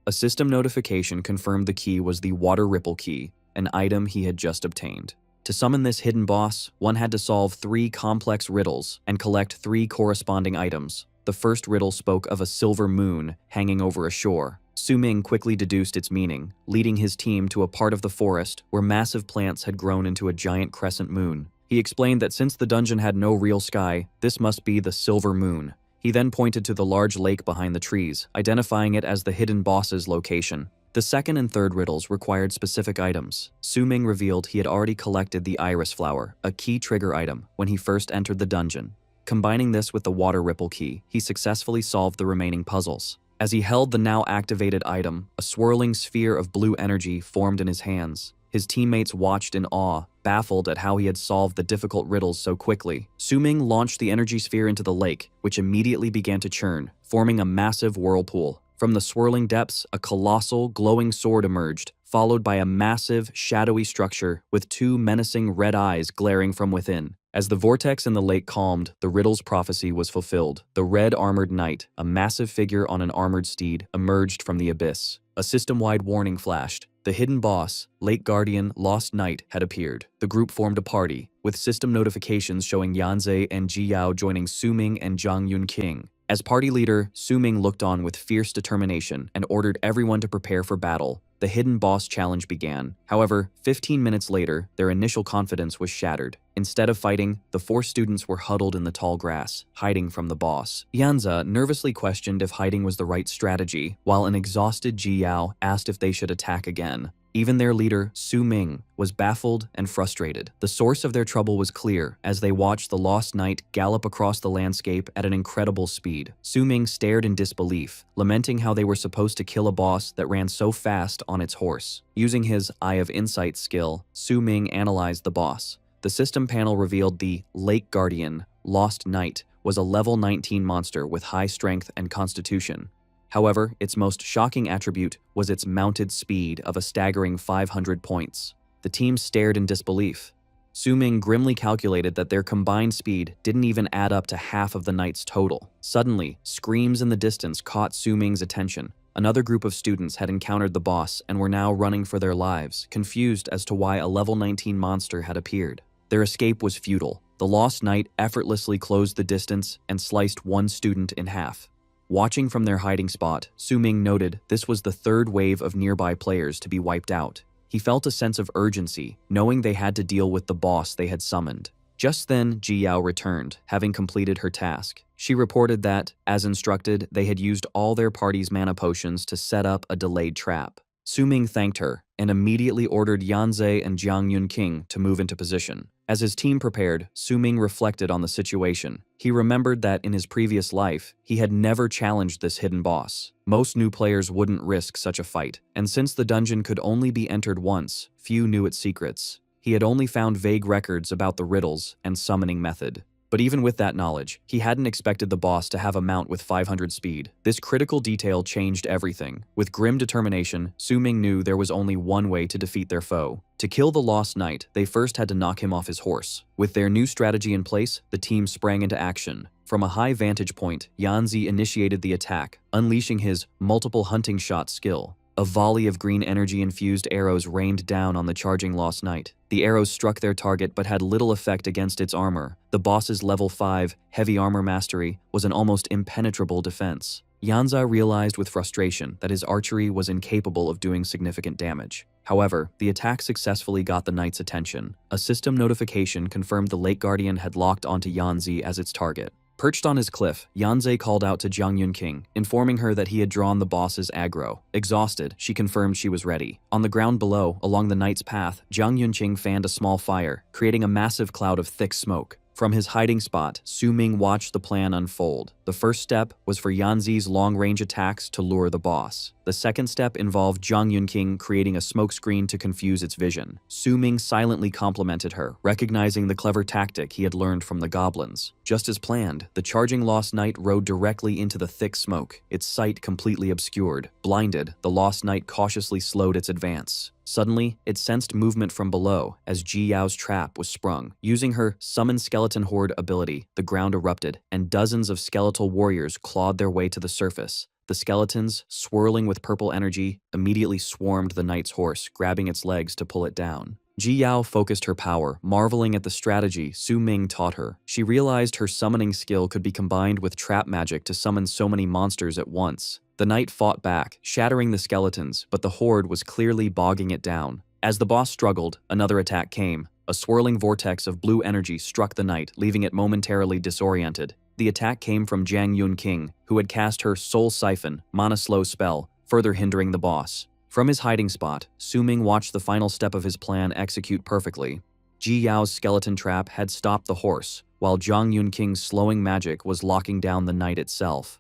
A system notification confirmed the key was the Water Ripple Key, an item he had just obtained. To summon this hidden boss, one had to solve 3 complex riddles and collect 3 corresponding items. The first riddle spoke of a silver moon hanging over a shore. Su Ming quickly deduced its meaning, leading his team to a part of the forest where massive plants had grown into a giant crescent moon. He explained that since the dungeon had no real sky, this must be the silver moon. He then pointed to the large lake behind the trees, identifying it as the hidden boss's location. The second and third riddles required specific items. Su Ming revealed he had already collected the iris flower, a key trigger item, when he first entered the dungeon. Combining this with the water ripple key, he successfully solved the remaining puzzles. As he held the now activated item, a swirling sphere of blue energy formed in his hands. His teammates watched in awe, baffled at how he had solved the difficult riddles so quickly. Su Ming launched the energy sphere into the lake, which immediately began to churn, forming a massive whirlpool. From the swirling depths, a colossal, glowing sword emerged, followed by a massive, shadowy structure with 2 menacing red eyes glaring from within. As the vortex in the lake calmed, the riddle's prophecy was fulfilled. The red armored knight, a massive figure on an armored steed, emerged from the abyss. A system-wide warning flashed. The hidden boss, Lake Guardian Lost Knight, had appeared. The group formed a party, with system notifications showing Yanze and Ji Yao joining Su Ming and Jiang Yunqing. As party leader, Su Ming looked on with fierce determination and ordered everyone to prepare for battle. The hidden boss challenge began. However, 15 minutes later, their initial confidence was shattered. Instead of fighting, the 4 students were huddled in the tall grass, hiding from the boss. Yanza nervously questioned if hiding was the right strategy, while an exhausted Ji Yao asked if they should attack again. Even their leader, Su Ming, was baffled and frustrated. The source of their trouble was clear as they watched the lost knight gallop across the landscape at an incredible speed. Su Ming stared in disbelief, lamenting how they were supposed to kill a boss that ran so fast on its horse. Using his Eye of Insight skill, Su Ming analyzed the boss. the system panel revealed the Lake Guardian, Lost Knight, was a level 19 monster with high strength and constitution. However, its most shocking attribute was its mounted speed of a staggering 500 points. The team stared in disbelief. Su-ming grimly calculated that their combined speed didn't even add up to half of the knight's total. Suddenly, screams in the distance caught Su-ming's attention. Another group of students had encountered the boss and were now running for their lives, confused as to why a level 19 monster had appeared. Their escape was futile. The Lost Knight effortlessly closed the distance and sliced one student in half. Watching from their hiding spot, Su-ming noted this was the third wave of nearby players to be wiped out. He felt a sense of urgency, knowing they had to deal with the boss they had summoned. Just then, Ji Yao returned, having completed her task. She reported that, as instructed, they had used all their party's mana potions to set up a delayed trap. Su-ming thanked her and immediately ordered Yanzhe and Jiang Yunqing to move into position. As his team prepared, Su-ming reflected on the situation. He remembered that in his previous life, he had never challenged this hidden boss. Most new players wouldn't risk such a fight, and since the dungeon could only be entered once, few knew its secrets. He had only found vague records about the riddles and summoning method. But even with that knowledge, he hadn't expected the boss to have a mount with 500 speed. This critical detail changed everything. With grim determination, Su-ming knew there was only one way to defeat their foe. To kill the Lost Knight, they first had to knock him off his horse. With their new strategy in place, the team sprang into action. From a high vantage point, Yanzi initiated the attack, unleashing his multiple hunting shot skill. A volley of green energy-infused arrows rained down on the charging Lost Knight. The arrows struck their target but had little effect against its armor. The boss's level 5 heavy armor mastery was an almost impenetrable defense. Yanza realized with frustration that his archery was incapable of doing significant damage. However, the attack successfully got the knight's attention. A system notification confirmed the Lake Guardian had locked onto Yanzi as its target. Perched on his cliff, Yanzhe called out to Jiang Yunqing, informing her that he had drawn the boss's aggro. Exhausted, she confirmed she was ready. On the ground below, along the knight's path, Jiang Yunqing fanned a small fire, creating a massive cloud of thick smoke. From his hiding spot, Su-ming watched the plan unfold. The first step was for Yanzi's long-range attacks to lure the boss. The second step involved Jiang Yunqing creating a smokescreen to confuse its vision. Su-ming silently complimented her, recognizing the clever tactic he had learned from the goblins. Just as planned, the charging Lost Knight rode directly into the thick smoke, its sight completely obscured. Blinded, the Lost Knight cautiously slowed its advance. Suddenly, it sensed movement from below as Ji Yao's trap was sprung. Using her Summon Skeleton Horde ability, the ground erupted, and dozens of skeletal warriors clawed their way to the surface. The skeletons, swirling with purple energy, immediately swarmed the knight's horse, grabbing its legs to pull it down. Ji Yao focused her power, marveling at the strategy Su-ming taught her. She realized her summoning skill could be combined with trap magic to summon so many monsters at once. The knight fought back, shattering the skeletons, but the horde was clearly bogging it down. As the boss struggled, another attack came. A swirling vortex of blue energy struck the knight, leaving it momentarily disoriented. The attack came from Jiang Yunqing, who had cast her Soul Siphon, mana slow spell, further hindering the boss. From his hiding spot, Su-ming watched the final step of his plan execute perfectly. Ji Yao's skeleton trap had stopped the horse, while Jiang Yunqing's slowing magic was locking down the knight itself.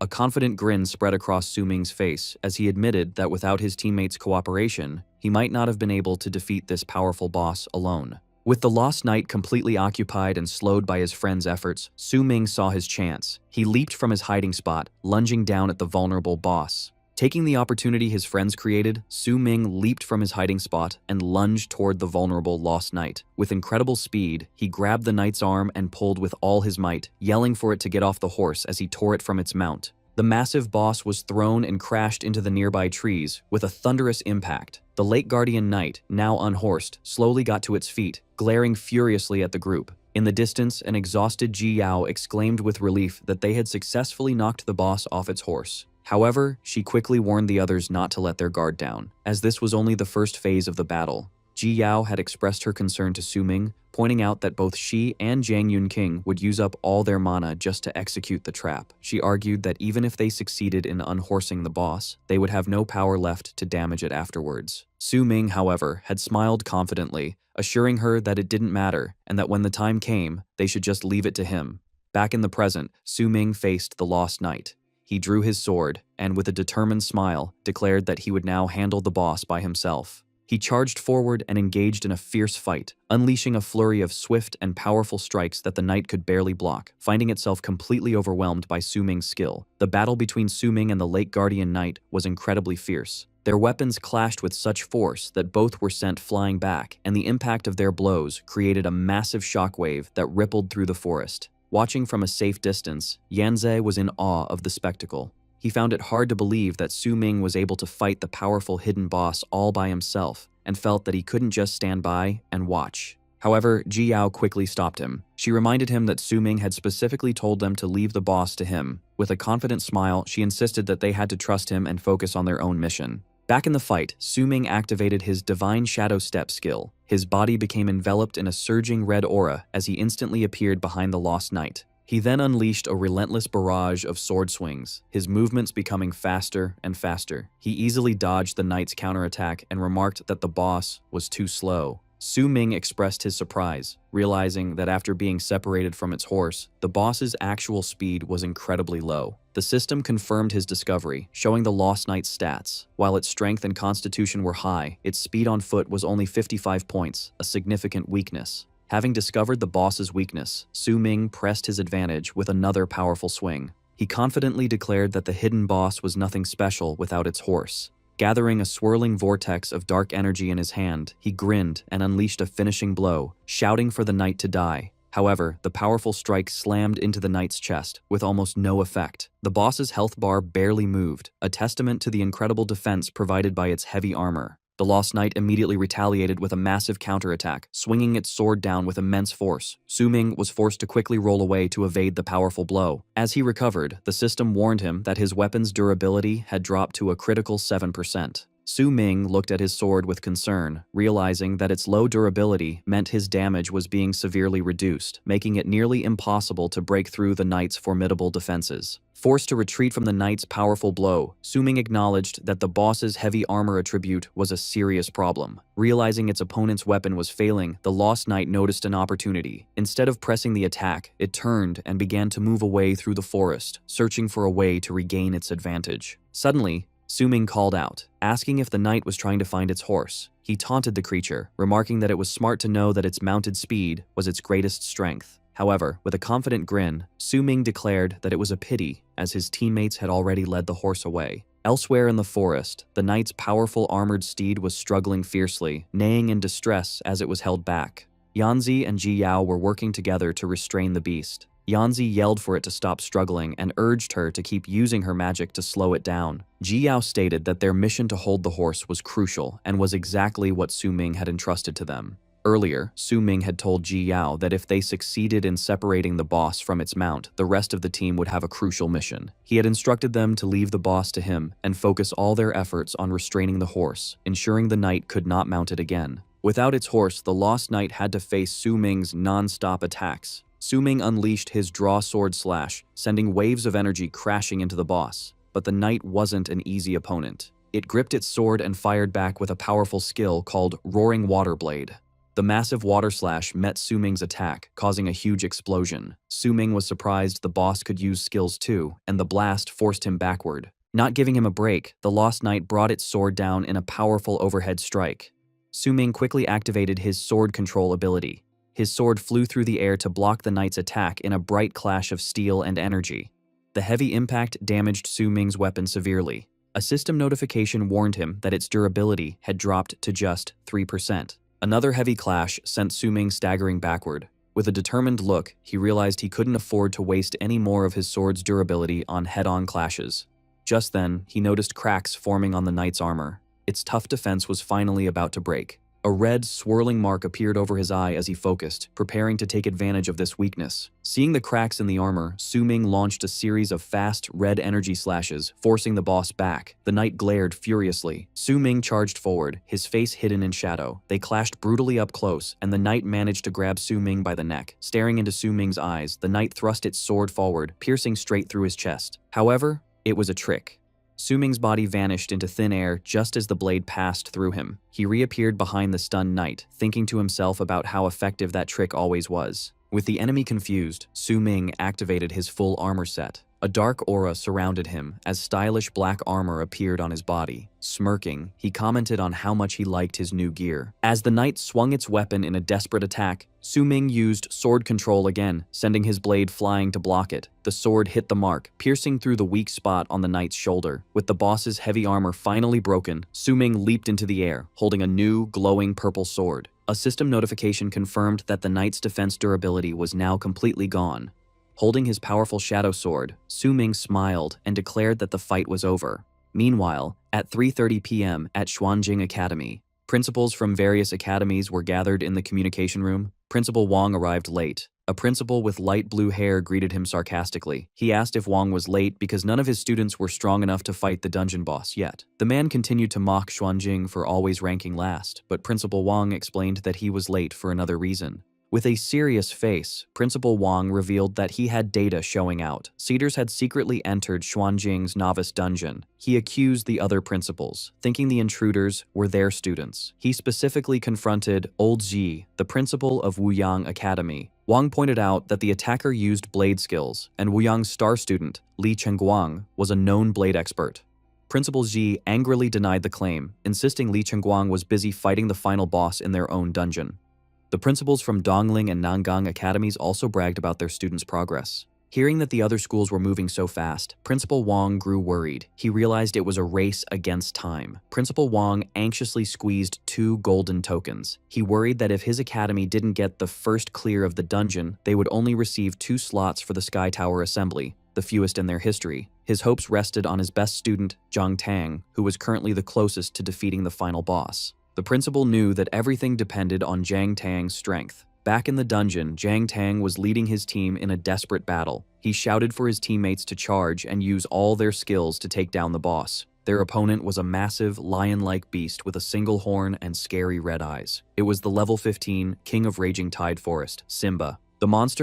A confident grin spread across Su-ming's face as he admitted that without his teammates' cooperation, he might not have been able to defeat this powerful boss alone. With the Lost Knight completely occupied and slowed by his friend's efforts, Su-ming saw his chance. He leaped from his hiding spot, lunging down at the vulnerable boss. Taking the opportunity his friends created, Su-ming leaped from his hiding spot and lunged toward the vulnerable Lost Knight. With incredible speed, he grabbed the knight's arm and pulled with all his might, yelling for it to get off the horse as he tore it from its mount. The massive boss was thrown and crashed into the nearby trees with a thunderous impact. The Lake Guardian Knight, now unhorsed, slowly got to its feet, glaring furiously at the group. In the distance, an exhausted Ji Yao exclaimed with relief that they had successfully knocked the boss off its horse. However, she quickly warned the others not to let their guard down, as this was only the first phase of the battle. Ji Yao had expressed her concern to Su-ming, pointing out that both she and Jiang Yunqing would use up all their mana just to execute the trap. She argued that even if they succeeded in unhorsing the boss, they would have no power left to damage it afterwards. Su-ming, however, had smiled confidently, assuring her that it didn't matter and that when the time came, they should just leave it to him. Back in the present, Su-ming faced the Lost Knight. He drew his sword and, with a determined smile, declared that he would now handle the boss by himself. He He charged forward and engaged in a fierce fight, unleashing a flurry of swift and powerful strikes that the knight could barely block, finding itself completely overwhelmed by Su Ming's skill. The battle between Su Ming and the late Guardian Knight was incredibly fierce. Their weapons clashed with such force that both were sent flying back, and the impact of their blows created a massive shockwave that rippled through the forest. Watching from a safe distance, Yanze was in awe of the spectacle. He found it hard to believe that Su Ming was able to fight the powerful hidden boss all by himself, and felt that he couldn't just stand by and watch. However, Ji Yao quickly stopped him. She reminded him that Su Ming had specifically told them to leave the boss to him. With a confident smile, she insisted that they had to trust him and focus on their own mission. Back in the fight, Su Ming activated his Divine Shadow Step skill. His body became enveloped in a surging red aura as he instantly appeared behind the Lost Knight. He then unleashed a relentless barrage of sword swings, his movements becoming faster and faster. He easily dodged the knight's counterattack and remarked that the boss was too slow. Su Ming expressed his surprise, realizing that after being separated from its horse, the boss's actual speed was incredibly low. The system confirmed his discovery, showing the Lost Knight's stats. While its strength and constitution were high, its speed on foot was only 55 points, a significant weakness. Having discovered the boss's weakness, Su Ming pressed his advantage with another powerful swing. He confidently declared that the hidden boss was nothing special without its horse. Gathering a swirling vortex of dark energy in his hand, he grinned and unleashed a finishing blow, shouting for the knight to die. However, the powerful strike slammed into the knight's chest, with almost no effect. The boss's health bar barely moved, a testament to the incredible defense provided by its heavy armor. The Lost Knight immediately retaliated with a massive counterattack, swinging its sword down with immense force. Su Ming was forced to quickly roll away to evade the powerful blow. As he recovered, the system warned him that his weapon's durability had dropped to a critical 7%. Su Ming looked at his sword with concern, realizing that its low durability meant his damage was being severely reduced, making it nearly impossible to break through the knight's formidable defenses. Forced to retreat from the knight's powerful blow, Su Ming acknowledged that the boss's heavy armor attribute was a serious problem. Realizing its opponent's weapon was failing, the Lost Knight noticed an opportunity. Instead of pressing the attack, it turned and began to move away through the forest, searching for a way to regain its advantage. Suddenly, Su Ming called out, asking if the knight was trying to find its horse. He taunted the creature, remarking that it was smart to know that its mounted speed was its greatest strength. However, with a confident grin, Su Ming declared that it was a pity, as his teammates had already led the horse away. Elsewhere in the forest, the knight's powerful armored steed was struggling fiercely, neighing in distress as it was held back. Yanzi and Ji Yao were working together to restrain the beast. Yanzi yelled for it to stop struggling and urged her to keep using her magic to slow it down. Ji Yao stated that their mission to hold the horse was crucial and was exactly what Su Ming had entrusted to them. Earlier, Su Ming had told Ji Yao that if they succeeded in separating the boss from its mount, the rest of the team would have a crucial mission. He had instructed them to leave the boss to him and focus all their efforts on restraining the horse, ensuring the knight could not mount it again. Without its horse, the Lost Knight had to face Su Ming's non-stop attacks. Su Ming unleashed his draw sword slash, sending waves of energy crashing into the boss. But the knight wasn't an easy opponent. It gripped its sword and fired back with a powerful skill called Roaring Water Blade. The massive water slash met Su Ming's attack, causing a huge explosion. Su Ming was surprised the boss could use skills too, and the blast forced him backward. Not giving him a break, the Lost Knight brought its sword down in a powerful overhead strike. Su Ming quickly activated his sword control ability. His sword flew through the air to block the knight's attack in a bright clash of steel and energy. The heavy impact damaged Su Ming's weapon severely. A system notification warned him that its durability had dropped to just 3%. Another heavy clash sent Su Ming staggering backward. With a determined look, he realized he couldn't afford to waste any more of his sword's durability on head-on clashes. Just then, he noticed cracks forming on the knight's armor. Its tough defense was finally about to break. A red, swirling mark appeared over his eye as he focused, preparing to take advantage of this weakness. Seeing the cracks in the armor, Su Ming launched a series of fast, red energy slashes, forcing the boss back. The knight glared furiously. Su Ming charged forward, his face hidden in shadow. They clashed brutally up close, and the knight managed to grab Su Ming by the neck. Staring into Su Ming's eyes, the knight thrust its sword forward, piercing straight through his chest. However, it was a trick. Su Ming's body vanished into thin air just as the blade passed through him. He reappeared behind the stunned knight, thinking to himself about how effective that trick always was. With the enemy confused, Su Ming activated his full armor set. A dark aura surrounded him as stylish black armor appeared on his body. Smirking, he commented on how much he liked his new gear. As the knight swung its weapon in a desperate attack, Su Ming used sword control again, sending his blade flying to block it. The sword hit the mark, piercing through the weak spot on the knight's shoulder. With the boss's heavy armor finally broken, Su Ming leaped into the air, holding a new, glowing purple sword. A system notification confirmed that the knight's defense durability was now completely gone. Holding his powerful shadow sword, Su Ming smiled and declared that the fight was over. Meanwhile, at 3:30 p.m. at Xuanjing Academy, principals from various academies were gathered in the communication room. Principal Wang arrived late. A principal with light blue hair greeted him sarcastically. He asked if Wang was late because none of his students were strong enough to fight the dungeon boss yet. The man continued to mock Xuanjing for always ranking last, but Principal Wang explained that he was late for another reason. With a serious face, Principal Wang revealed that he had data showing out. Cedars had secretly entered Xuanjing's novice dungeon. He accused the other principals, thinking the intruders were their students. He specifically confronted Old Ji, the principal of Wuyang Academy. Wang pointed out that the attacker used blade skills, and Wuyang's star student, Li Chengguang, was a known blade expert. Principal Ji angrily denied the claim, insisting Li Chengguang was busy fighting the final boss in their own dungeon. The principals from Dongling and Nangang academies also bragged about their students' progress. Hearing that the other schools were moving so fast, Principal Wang grew worried. He realized it was a race against time. Principal Wang anxiously squeezed 2 golden tokens. He worried that if his academy didn't get the first clear of the dungeon, they would only receive 2 slots for the Sky Tower Assembly, the fewest in their history. His hopes rested on his best student, Zhang Tang, who was currently the closest to defeating the final boss. The principal knew that everything depended on Zhang Tang's strength. Back in the dungeon, Zhang Tang was leading his team in a desperate battle. He shouted for his teammates to charge and use all their skills to take down the boss. Their opponent was a massive, lion-like beast with a single horn and scary red eyes. It was the level 15 King of Raging Tide Forest, Simba. The monster